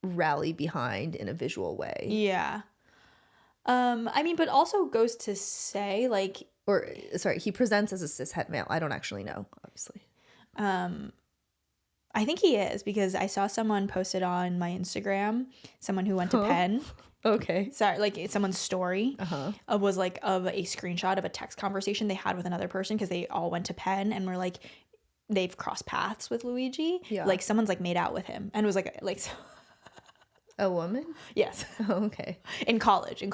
rally behind in a visual way. Yeah. I mean, but also goes to say like, or sorry, he presents as a cishet male. I don't actually know, obviously. I think he is, because I saw someone posted on my Instagram, someone who went to Penn. Okay. Sorry, like someone's story was like of a screenshot of a text conversation they had with another person, because they all went to Penn and were like, they've crossed paths with Luigi. Yeah. Like someone's like made out with him, and it was like a woman? Yes. Oh, okay. In college.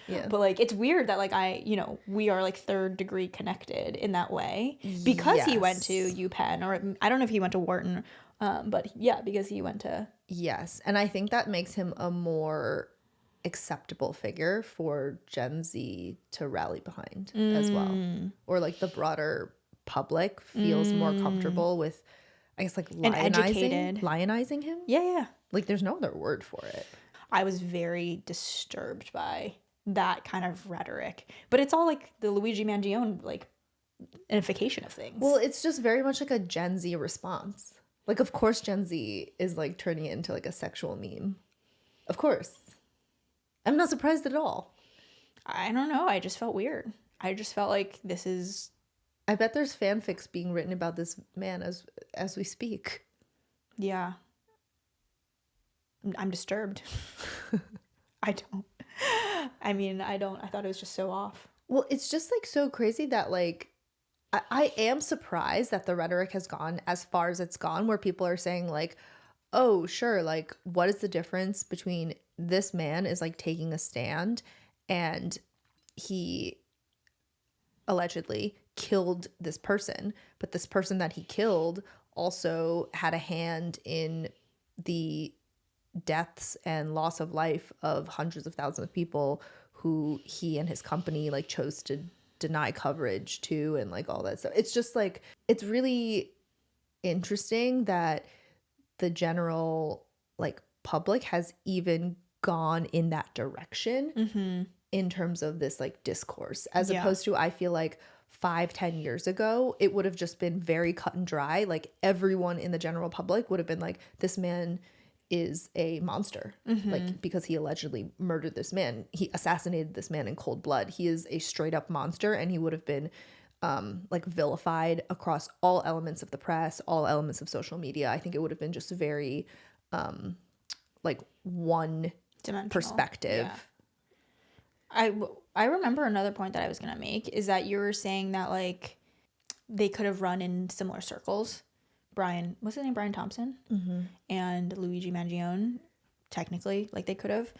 Yeah. But like it's weird that like we are like third degree connected in that way, because he went to UPenn, or I don't know if he went to Wharton, but yeah, because he went to. Yes, and I think that makes him a more acceptable figure for Gen Z to rally behind as well, or like the broader public feels more comfortable with, I guess, like lionizing him. Yeah. Like there's no other word for it. I was very disturbed by that kind of rhetoric, but it's all like the Luigi Mangione like ification of things. Well, it's just very much like a Gen Z response. Like, of course Gen Z is like turning it into like a sexual meme. Of course. I'm not surprised at all. I don't know. I just felt weird. I just felt like this is. I bet there's fanfics being written about this man as we speak. Yeah. I'm disturbed. I thought it was just so off. Well, it's just like so crazy that like I am surprised that the rhetoric has gone as far as it's gone, where people are saying like, oh, sure, like what is the difference between this man is like taking a stand and he allegedly killed this person, but this person that he killed also had a hand in the deaths and loss of life of hundreds of thousands of people who he and his company like chose to deny coverage to, and like all that stuff. It's just like, it's really interesting that the general like public has even gone in that direction in terms of this like discourse, as opposed to, I feel like 5-10 years ago it would have just been very cut and dry. Like everyone in the general public would have been like, this man is a monster, like because he allegedly murdered this man, he assassinated this man in cold blood, he is a straight up monster, and he would have been like vilified across all elements of the press, all elements of social media. I think it would have been just very like one dimensional perspective. Yeah. I remember another point that I was gonna make is that you were saying that like they could have run in similar circles. What's his name? Brian Thompson and Luigi Mangione, technically, like they could have.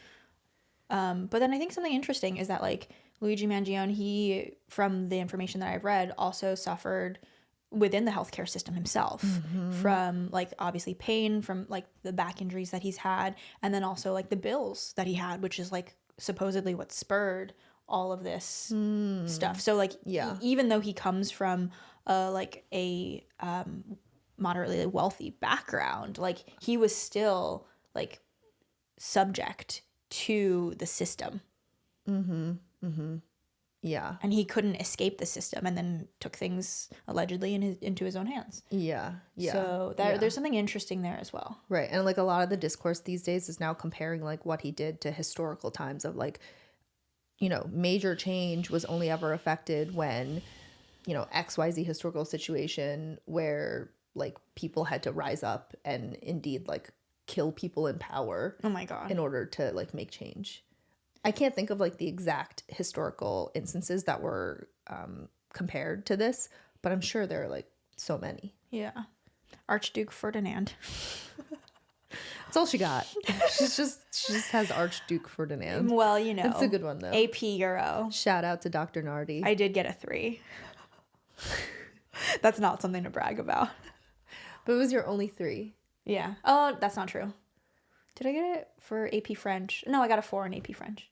But then I think something interesting is that like Luigi Mangione, he, from the information that I've read, also suffered within the healthcare system himself from like obviously pain from like the back injuries that he's had, and then also like the bills that he had, which is like supposedly what spurred all of this stuff. So like even though he comes from like a moderately wealthy background, like he was still like subject to the system. Yeah. And he couldn't escape the system, and then took things allegedly into his own hands. Yeah. So there's something interesting there as well. Right. And like a lot of the discourse these days is now comparing like what he did to historical times of like, you know, major change was only ever affected when, you know, XYZ historical situation where like people had to rise up and indeed like kill people in power. Oh my God. In order to like make change. I can't think of like the exact historical instances that were compared to this, but I'm sure there are like so many. Yeah. Archduke Ferdinand. That's all she got. She just has Archduke Ferdinand. Well, you know. It's a good one though. AP Euro. Shout out to Dr. Nardi. I did get a 3. That's not something to brag about. But it was your only 3. Yeah. Oh, that's not true. Did I get it for AP French? No, I got a 4 in AP French.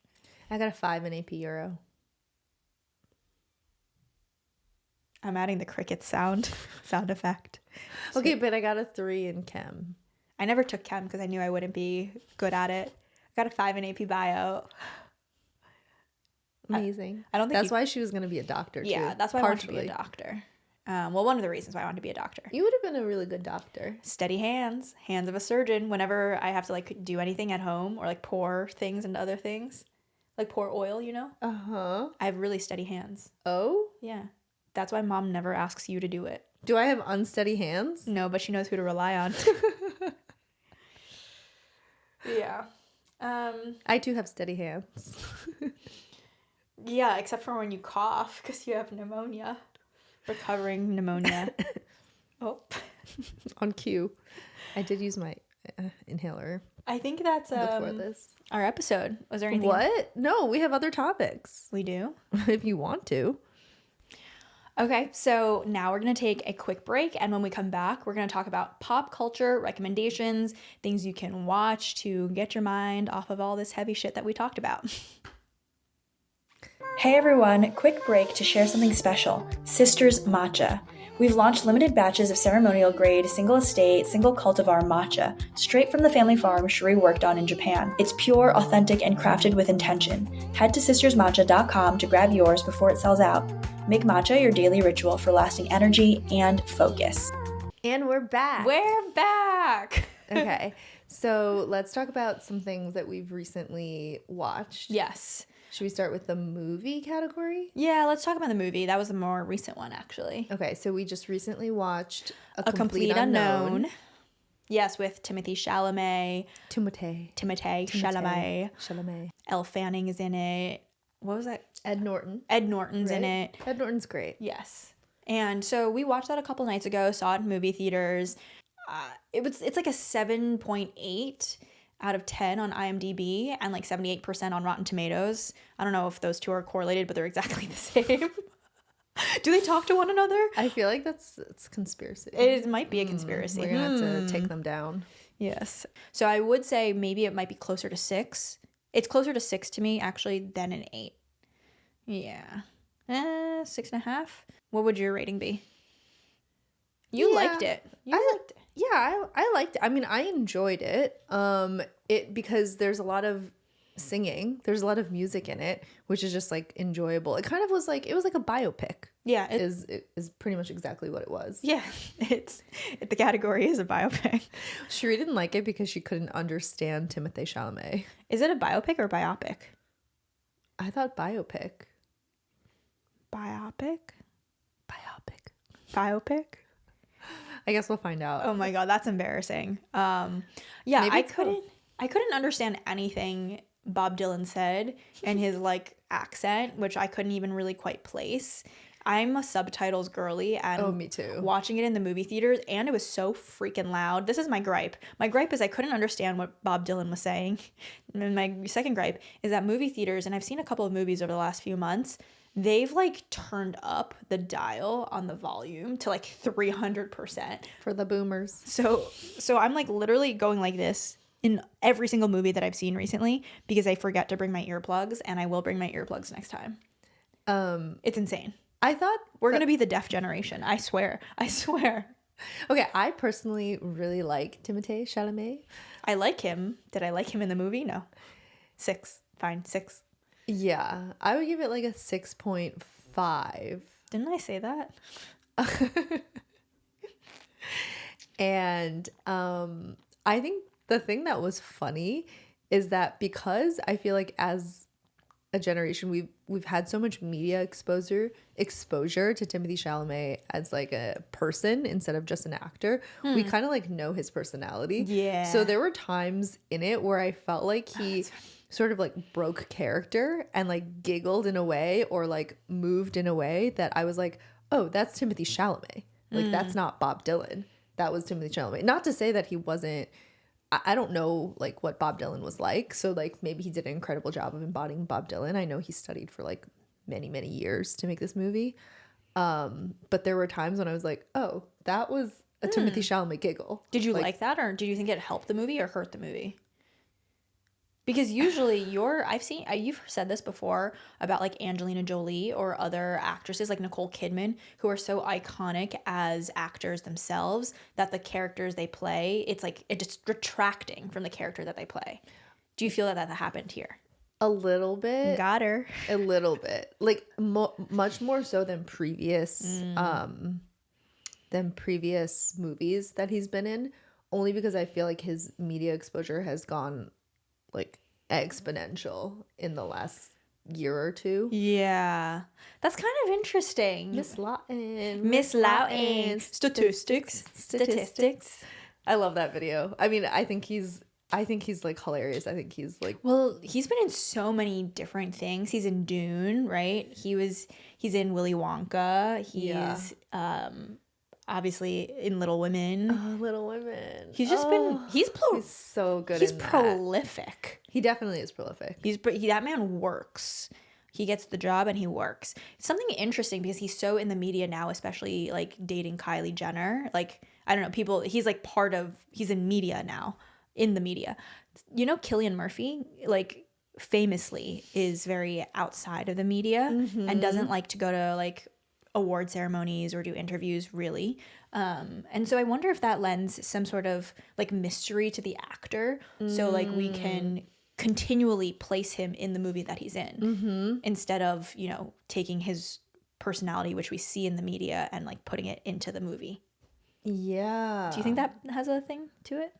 I got a 5 in AP Euro. I'm adding the cricket sound effect. Okay, but I got a 3 in Chem. I never took Chem because I knew I wouldn't be good at it. I got a 5 in AP Bio. Amazing. I don't think that's why she was going to be a doctor too. Yeah, that's why I wanted to be a doctor. Well, one of the reasons why I wanted to be a doctor. You would have been a really good doctor. Steady hands of a surgeon. Whenever I have to like do anything at home or like pour things into other things, like pour oil, you know? Uh-huh. I have really steady hands. Oh? Yeah. That's why mom never asks you to do it. Do I have unsteady hands? No, but she knows who to rely on. Yeah. I too have steady hands. Yeah, except for when you cough because you have pneumonia. Recovering pneumonia. Oh. On cue. I did use my inhaler. I think that's before this. Our episode. Was there anything? What? No, we have other topics. We do? If you want to. Okay, so now we're going to take a quick break, and when we come back, we're going to talk about pop culture, recommendations, things you can watch to get your mind off of all this heavy shit that we talked about. Hey everyone, quick break to share something special. Sisters Matcha. We've launched limited batches of ceremonial grade, single estate, single cultivar matcha, straight from the family farm Cherie worked on in Japan. It's pure, authentic, and crafted with intention. Head to sistersmatcha.com to grab yours before it sells out. Make matcha your daily ritual for lasting energy and focus. And we're back. We're back! Okay, so let's talk about some things that we've recently watched. Yes. Should we start with the movie category? Yeah, let's talk about the movie. That was the more recent one, actually. Okay, so we just recently watched A Complete Unknown. Yes, with Timothée Chalamet. Timothée Chalamet. Elle Fanning is in it. What was that? Ed Norton's right? In it. Ed Norton's great. Yes. And so we watched that a couple nights ago, saw it in movie theaters. It's like a 7.8 out of 10 on IMDb and like 78% on Rotten Tomatoes. I don't know if those two are correlated, but they're exactly the same. Do they talk to one another? I feel like it's conspiracy. It might be a conspiracy. We're going to have to take them down. Yes. So I would say maybe it might be closer to 6. It's closer to 6 to me, actually, than an 8. Yeah. 6.5. What would your rating be? You liked it. I liked it. Yeah, I liked it. I mean, I enjoyed it. Because there's a lot of singing. There's a lot of music in it, which is just like enjoyable. It kind of was like, it was like a biopic. Yeah. It is pretty much exactly what it was. Yeah. The category is a biopic. Cherie didn't like it because she couldn't understand Timothée Chalamet. Is it a biopic or biopic? I thought biopic. Biopic? I guess we'll find out. Oh my God, that's embarrassing. Yeah, I couldn't understand anything Bob Dylan said in his like accent, which I couldn't even really quite place. I'm a subtitles girly, and me too. Watching it in the movie theaters, and it was so freaking loud. This is my gripe. My gripe is I couldn't understand what Bob Dylan was saying. And my second gripe is that movie theaters, and I've seen a couple of movies over the last few months, they've like turned up the dial on the volume to like 300%. For the boomers. So I'm like literally going like this in every single movie that I've seen recently because I forget to bring my earplugs, and I will bring my earplugs next time. It's insane. I thought We're going to be the deaf generation. I swear. I swear. okay, I personally really like Timothée Chalamet. I like him. Did I like him in the movie? No. 6. Fine. 6. Yeah, I would give it like a 6.5. Didn't I say that? And I think the thing that was funny is that because I feel like as a generation we've had so much media exposure to Timothée Chalamet as like a person instead of just an actor, we kind of like know his personality. Yeah. So there were times in it where I felt like he sort of like broke character and like giggled in a way or like moved in a way that I was like, oh, that's Timothée Chalamet. Like that's not Bob Dylan. That was Timothée Chalamet. Not to say that he wasn't. I don't know like what Bob Dylan was like. So like maybe he did an incredible job of embodying Bob Dylan. I know he studied for like many, many years to make this movie. But there were times when I was like, oh, that was a Timothée Chalamet giggle. Did you like that, or did you think it helped the movie or hurt the movie? Because usually you've said this before about like Angelina Jolie or other actresses like Nicole Kidman who are so iconic as actors themselves that the characters they play, it's like it's just detracting from the character that they play. Do you feel that happened here? A little bit. Got her. A little bit. Like much more so than previous movies that he's been in, only because I feel like his media exposure has gone like exponential in the last year or two. Yeah. That's kind of interesting. Miss Lawton. Statistics. I love that video. I mean, I think he's like hilarious. I think he's like, well, he's been in so many different things. He's in Dune, right? He's in Willy Wonka. He's obviously in Little Women. oh, Little Women. He's just he's so good. He's in that. prolific. He definitely is prolific. That man works. He gets the job and he works. It's something interesting because he's so in the media now, especially like dating Kylie Jenner. Like, I don't know, he's like he's in media now, in the media. You know, Cillian Murphy, like famously is very outside of the media and doesn't like to go to like award ceremonies or do interviews really. And so I wonder if that lends some sort of like mystery to the actor. So like we can continually place him in the movie that he's in instead of, you know, taking his personality, which we see in the media, and like putting it into the movie. Yeah. Do you think that has a thing to it?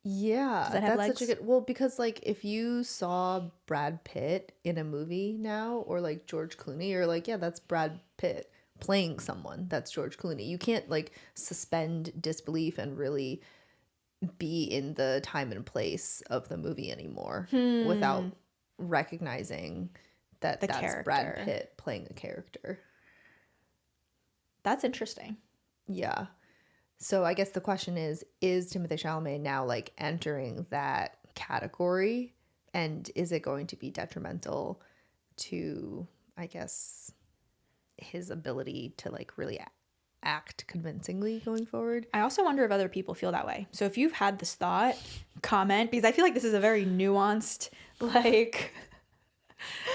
Yeah. Does that have legs? Such a good, well, because like if you saw Brad Pitt in a movie now, or like George Clooney, you're like, yeah, that's Brad Pitt playing someone. That's George Clooney. You can't like suspend disbelief and really be in the time and place of the movie anymore without recognizing that that's character. Brad Pitt playing a character. That's interesting. Yeah. So I guess the question is Timothée Chalamet now like entering that category, and is it going to be detrimental to, I guess, his ability to like really act convincingly going forward? I also wonder if other people feel that way. So if you've had this thought, comment, because I feel like this is a very nuanced, like...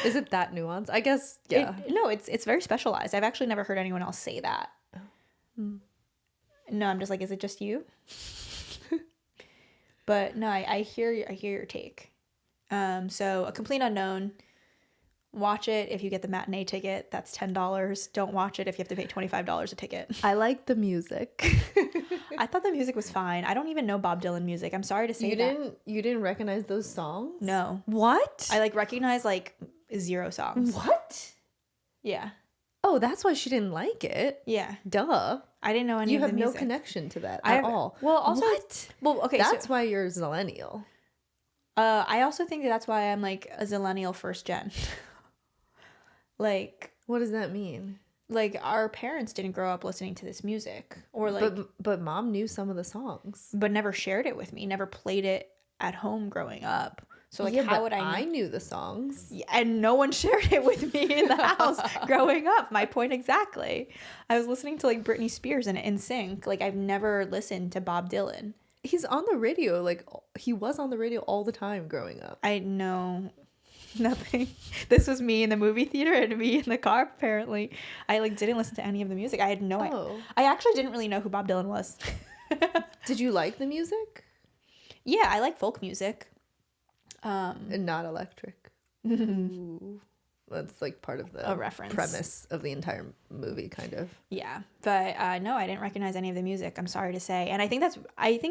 Is it that nuanced? I guess, yeah. It's very specialized. I've actually never heard anyone else say that. No, I'm just like, is it just you? But no, I hear your take. So A Complete Unknown, watch it if you get the matinee ticket. That's $10. Don't watch it if you have to pay $25 a ticket. I like the music. I thought the music was fine. I don't even know Bob Dylan music. I'm sorry to say that. You didn't recognize those songs? No. What? I like recognize like 0 songs. What? Yeah. Oh, that's why she didn't like it. Yeah. Duh. I didn't know any of the music. You have no connection to that at all. Well, also, what? Well, okay. That's why you're a zillennial. I also think that's why I'm like a zillennial first gen. Like, what does that mean? Like, our parents didn't grow up listening to this music, or like, but mom knew some of the songs, but never shared it with me. Never played it at home growing up. So like, yeah, how would I know? I knew the songs, and no one shared it with me in the house growing up. My point exactly. I was listening to like Britney Spears and NSYNC. Like, I've never listened to Bob Dylan. He's on the radio. Like, he was on the radio all the time growing up. I know. Nothing. This was me in the movie theater and me in the car, apparently. I like didn't listen to any of the music. I had no idea. Oh. I actually didn't really know who Bob Dylan was. Did you like the music? Yeah, I like folk music. And not electric. Ooh. That's like part of the A reference. premise of the entire movie, kind of. Yeah, but no, I didn't recognize any of the music. I'm sorry to say, and I think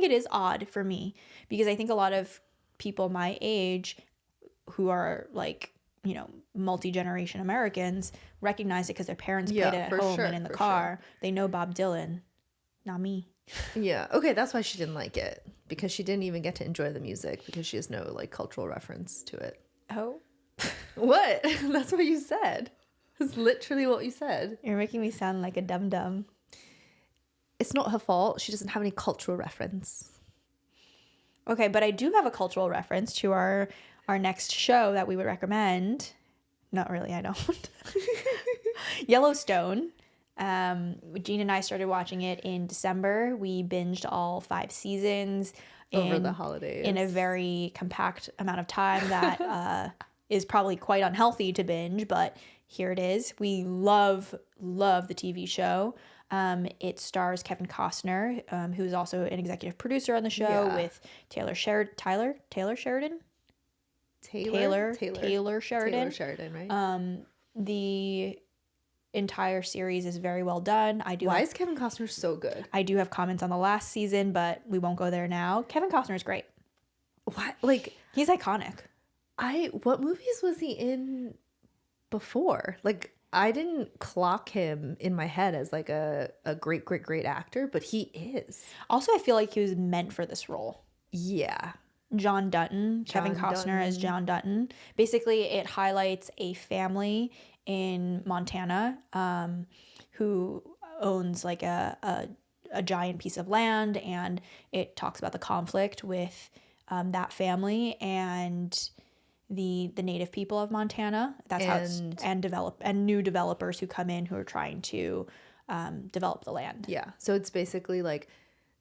it is odd for me because I think a lot of people my age who are like, you know, multi-generation Americans recognize it because their parents played it at home and in the car. Sure. They know Bob Dylan, not me. Yeah. Okay, that's why she didn't like it, because she didn't even get to enjoy the music because she has no like cultural reference to it. Oh. What? That's what you said. That's literally what you said. You're making me sound like a dum-dum. It's not her fault. She doesn't have any cultural reference. Okay, but I do have a cultural reference to our next show that we would recommend. Not really, I don't. Yellowstone. Jean and I started watching it in December. We binged all 5 seasons over the holidays in a very compact amount of time that is probably quite unhealthy to binge, but here it is. We love the TV show. It stars Kevin Costner, who's also an executive producer on the show, with Taylor Sheridan. Taylor Sheridan, right? The entire series is very well done. Why is Kevin Costner so good? I do have comments on the last season, but we won't go there now. Kevin Costner is great. What? Like, he's iconic. What movies was he in before? Like, I didn't clock him in my head as like a great actor, but he is. Also, I feel like he was meant for this role. Yeah. Kevin Costner as John Dutton. Basically, it highlights a family in Montana who owns like a giant piece of land, and it talks about the conflict with that family and the native people of Montana. And new developers who come in who are trying to develop the land. Yeah. So it's basically like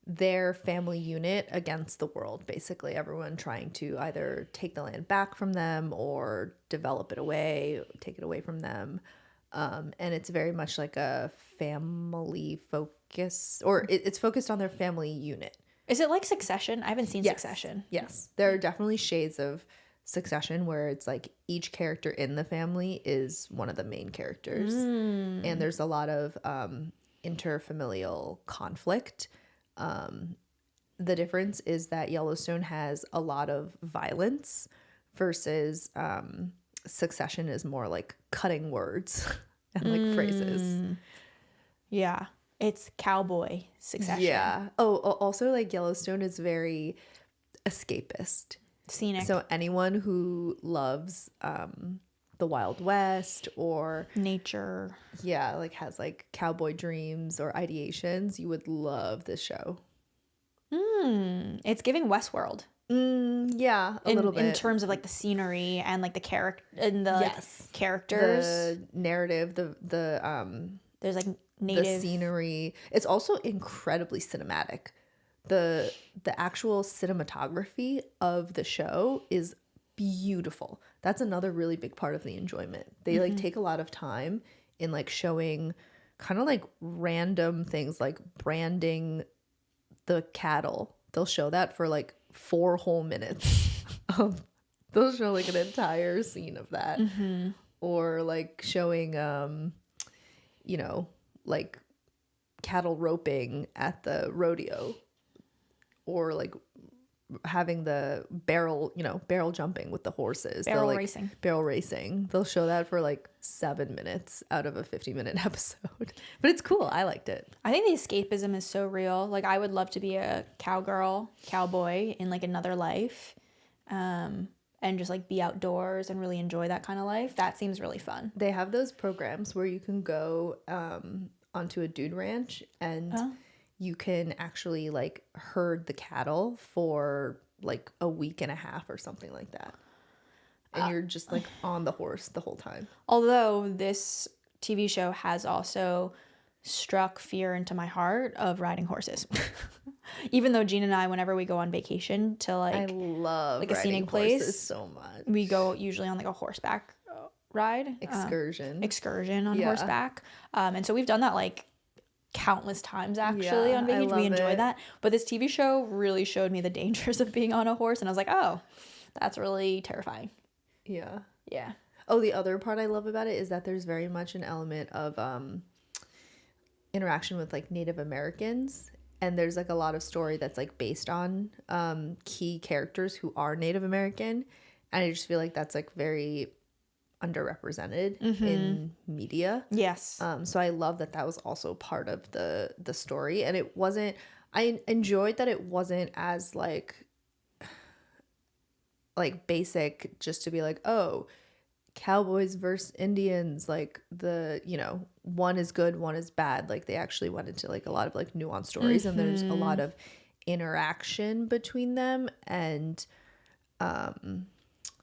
their family unit against the world, basically everyone trying to either take the land back from them or develop it away, take it away from them. And it's very much like a family focus, or it's focused on their family unit. Is it like Succession? I haven't seen Succession. Yes. There are definitely shades of Succession where it's like each character in the family is one of the main characters. And there's a lot of interfamilial conflict. The difference is that Yellowstone has a lot of violence versus Succession is more like cutting words and like phrases. Yeah. It's cowboy Succession. Yeah. Oh, also like Yellowstone is very escapist. Scenic. So anyone who loves the Wild West or nature, like has like cowboy dreams or ideations, you would love this show. It's giving Westworld. Yeah, a little bit in terms of like the scenery and like the character and the like, characters, the narrative, the there's like native the scenery. It's also incredibly cinematic. The actual cinematography of the show is beautiful. That's another really big part of the enjoyment. They like take a lot of time in like showing kind of like random things like branding the cattle. They'll show that for like 4 whole minutes. They'll show like an entire scene of that. Or like showing like cattle roping at the rodeo. Or like having the barrel jumping with the horses. Barrel racing. They'll show that for like 7 minutes out of a 50-minute episode. But it's cool. I liked it. I think the escapism is so real. Like I would love to be a cowboy in like another life. And just like be outdoors and really enjoy that kind of life. That seems really fun. They have those programs where you can go onto a dude ranch and you can actually like herd the cattle for like a week and a half or something like that. And you're just like on the horse the whole time. Although this TV show has also struck fear into my heart of riding horses. Even though Gene and I, whenever we go on vacation to I love like a riding scenic horses place, so much. we go usually on like a horseback ride. Excursion on horseback. And so we've done that like countless times actually on vacation. We enjoy that. But this TV show really showed me the dangers of being on a horse. And I was like, oh, that's really terrifying. Yeah. Yeah. Oh, the other part I love about it is that there's very much an element of interaction with like Native Americans. And there's like a lot of story that's like based on key characters who are Native American. And I just feel like that's like very underrepresented in media. Yes. So I love that that was also part of the story. And it wasn't, I enjoyed that it wasn't as like basic just to be like, oh, cowboys versus Indians, like the, you know, one is good, one is bad. Like they actually went into like a lot of like nuanced stories and there's a lot of interaction between them, and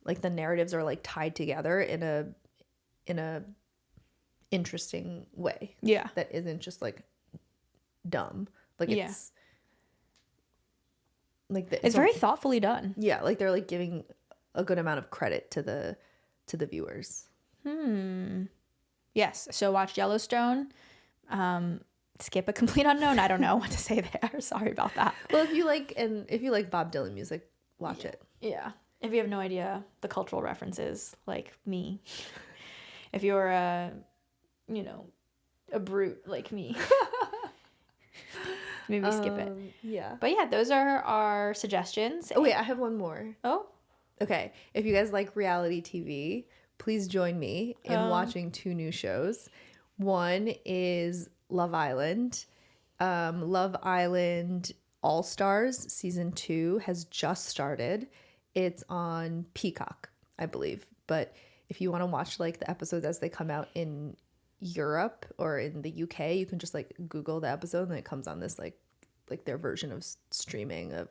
like the narratives are like tied together in a interesting way. Yeah. That isn't just like dumb. Like it's like it's very thoughtfully done. Yeah, like they're like giving a good amount of credit to the viewers. Yes. So watch Yellowstone. Skip A Complete Unknown. I don't know what to say there. Sorry about that. Well, if you like Bob Dylan music, watch it. Yeah. If you have no idea the cultural references, like me, if you're a brute like me, maybe skip it. Yeah. But yeah, those are our suggestions. Oh wait, I have one more. Oh. Okay. If you guys like reality TV, please join me in watching 2 new shows. One is Love Island. Love Island All Stars season 2 has just started. It's on Peacock, I believe. But if you want to watch like the episodes as they come out in Europe or in the UK, you can just like Google the episode and it comes on this like their version of streaming of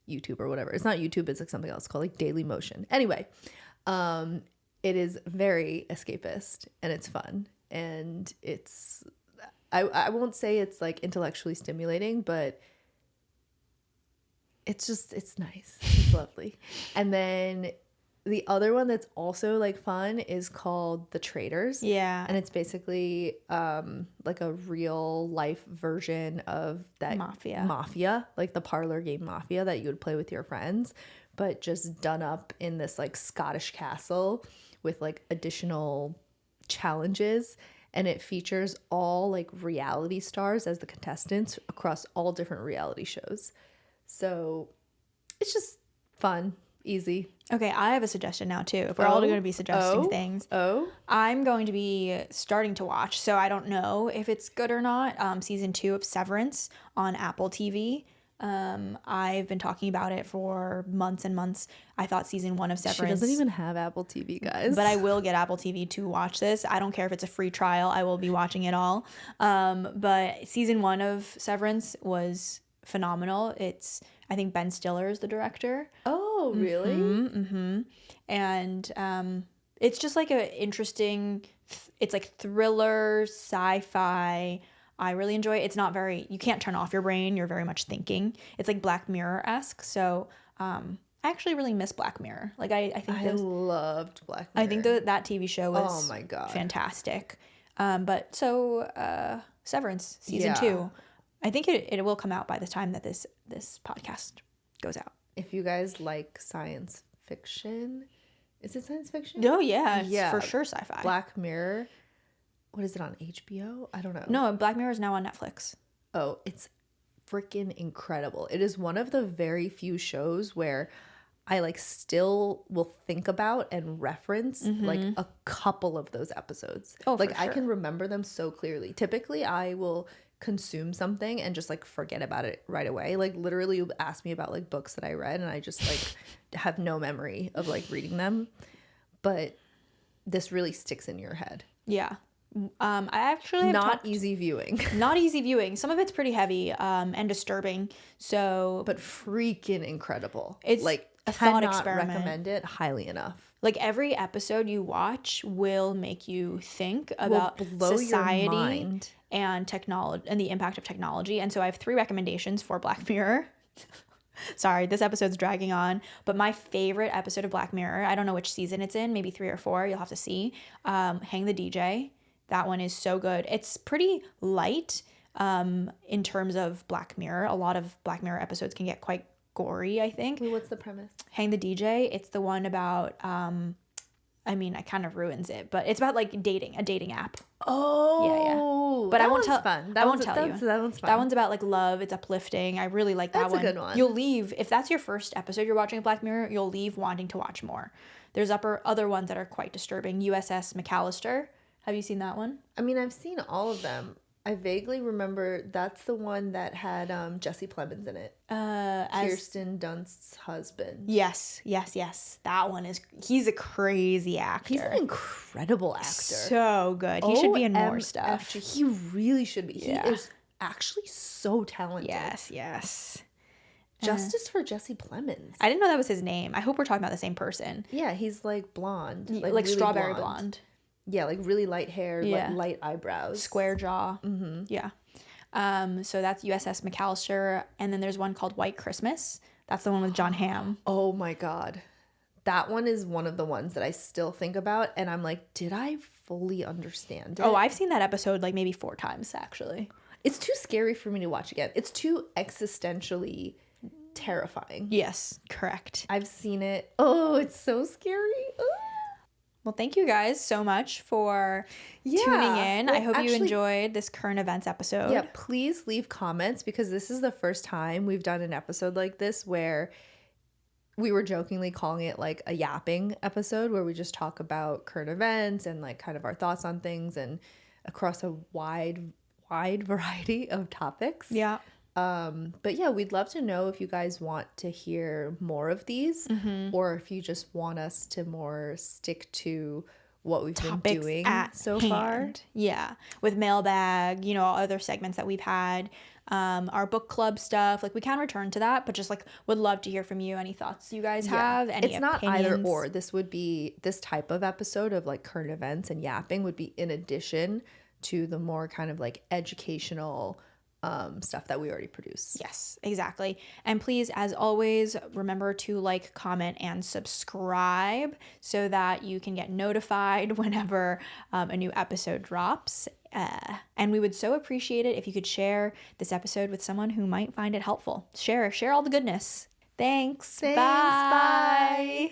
YouTube or whatever. It's not YouTube, it's like something else called like Daily Motion. Anyway, it is very escapist and it's fun, and it's I won't say it's like intellectually stimulating, but it's nice. It's lovely. And then the other one that's also like fun is called The Traitors. Yeah. And it's basically like a real life version of that mafia, like the parlor game Mafia that you would play with your friends, but just done up in this like Scottish castle with like additional challenges. And it features all like reality stars as the contestants across all different reality shows. So it's just fun, easy. Okay, I have a suggestion now too. If we're all going to be suggesting things. I'm going to be starting to watch, so I don't know if it's good or not, season 2 of Severance on Apple TV. I've been talking about it for months and months. I thought season 1 of Severance. She doesn't even have Apple TV, guys. But I will get Apple TV to watch this. I don't care if it's a free trial. I will be watching it all. But season 1 of Severance was phenomenal. I think Ben Stiller is the director. Oh, really? And it's just like a interesting, it's like thriller, sci-fi. I really enjoy it. It's not very, you can't turn off your brain. You're very much thinking. It's like Black Mirror-esque. So I actually really miss Black Mirror. Like I think I loved Black Mirror. I think that TV show was oh my God, fantastic. But so Severance season 2, I think it will come out by the time that this podcast goes out. If you guys like science fiction, is it science fiction? Oh yeah, it's for sure sci-fi. Black Mirror. What is it on HBO? I don't know. No, Black Mirror is now on Netflix. Oh, it's freaking incredible. It is one of the very few shows where I like still will think about and reference like a couple of those episodes. Oh, like I can remember them so clearly. Typically, I will consume something and just like forget about it right away. Like literally you ask me about like books that I read and I just like have no memory of like reading them. But this really sticks in your head. Yeah. I actually not easy viewing. Not easy viewing. Some of it's pretty heavy and disturbing. So but freaking incredible. It's like a thought Cannot experiment. recommend it highly enough. Like every episode you watch will make you think about blow your society mind. and technology and the impact of technology. And so I have 3 recommendations for Black Mirror. Sorry, this episode's dragging on, but my favorite episode of Black Mirror, I don't know which season it's in, maybe 3 or 4, you'll have to see. Hang the DJ. That one is so good. It's pretty light in terms of Black Mirror. A lot of Black Mirror episodes can get quite gory, I think. Wait, what's the premise? Hang the DJ. It's the one about, I mean, it kind of ruins it, but it's about like a dating app. Oh, But I won't tell. Fun. I won't tell you. That one's fun. That one's about like love. It's uplifting. I really like that That's one. a good one. You'll leave if that's your first episode you're watching of Black Mirror. You'll leave wanting to watch more. There's other ones that are quite disturbing. USS McAllister. Have you seen that one? I mean, I've seen all of them. I vaguely remember that's the one that had Jesse Plemons in it. Kirsten Dunst's husband. Yes. That one he's a crazy actor. He's an incredible actor. So good. He should be in more stuff. He really should be. Yeah. He is actually so talented. Yes. Justice for Jesse Plemons. I didn't know that was his name. I hope we're talking about the same person. Yeah, he's like blonde. Like really strawberry blonde. Yeah, like really light hair, like light eyebrows. Square jaw. Mm-hmm. Yeah. So that's USS McAllister. And then there's one called White Christmas. That's the one with John Hamm. Oh my God. That one is one of the ones that I still think about. And I'm like, did I fully understand it? Oh, I've seen that episode like maybe 4 times, actually. It's too scary for me to watch again. It's too existentially terrifying. Yes, correct. I've seen it. Oh, it's so scary. Well, thank you guys so much for tuning in. Well, I hope you actually, enjoyed this current events episode. Yeah, please leave comments because this is the first time we've done an episode like this where we were jokingly calling it like a yapping episode where we just talk about current events and like kind of our thoughts on things and across a wide variety of topics. Yeah. But yeah, we'd love to know if you guys want to hear more of these or if you just want us to more stick to what we've been doing so far. Yeah. With mailbag, other segments that we've had, our book club stuff, like we can return to that, but just like would love to hear from you. Any thoughts you guys have? Any It's not opinions? either or. This type of episode of like current events and yapping would be in addition to the more kind of like educational stuff that we already produce. Yes, exactly. And please, as always, remember to like, comment, and subscribe so that you can get notified whenever a new episode drops. And we would so appreciate it if you could share this episode with someone who might find it helpful. Share all the goodness. Thanks. Bye.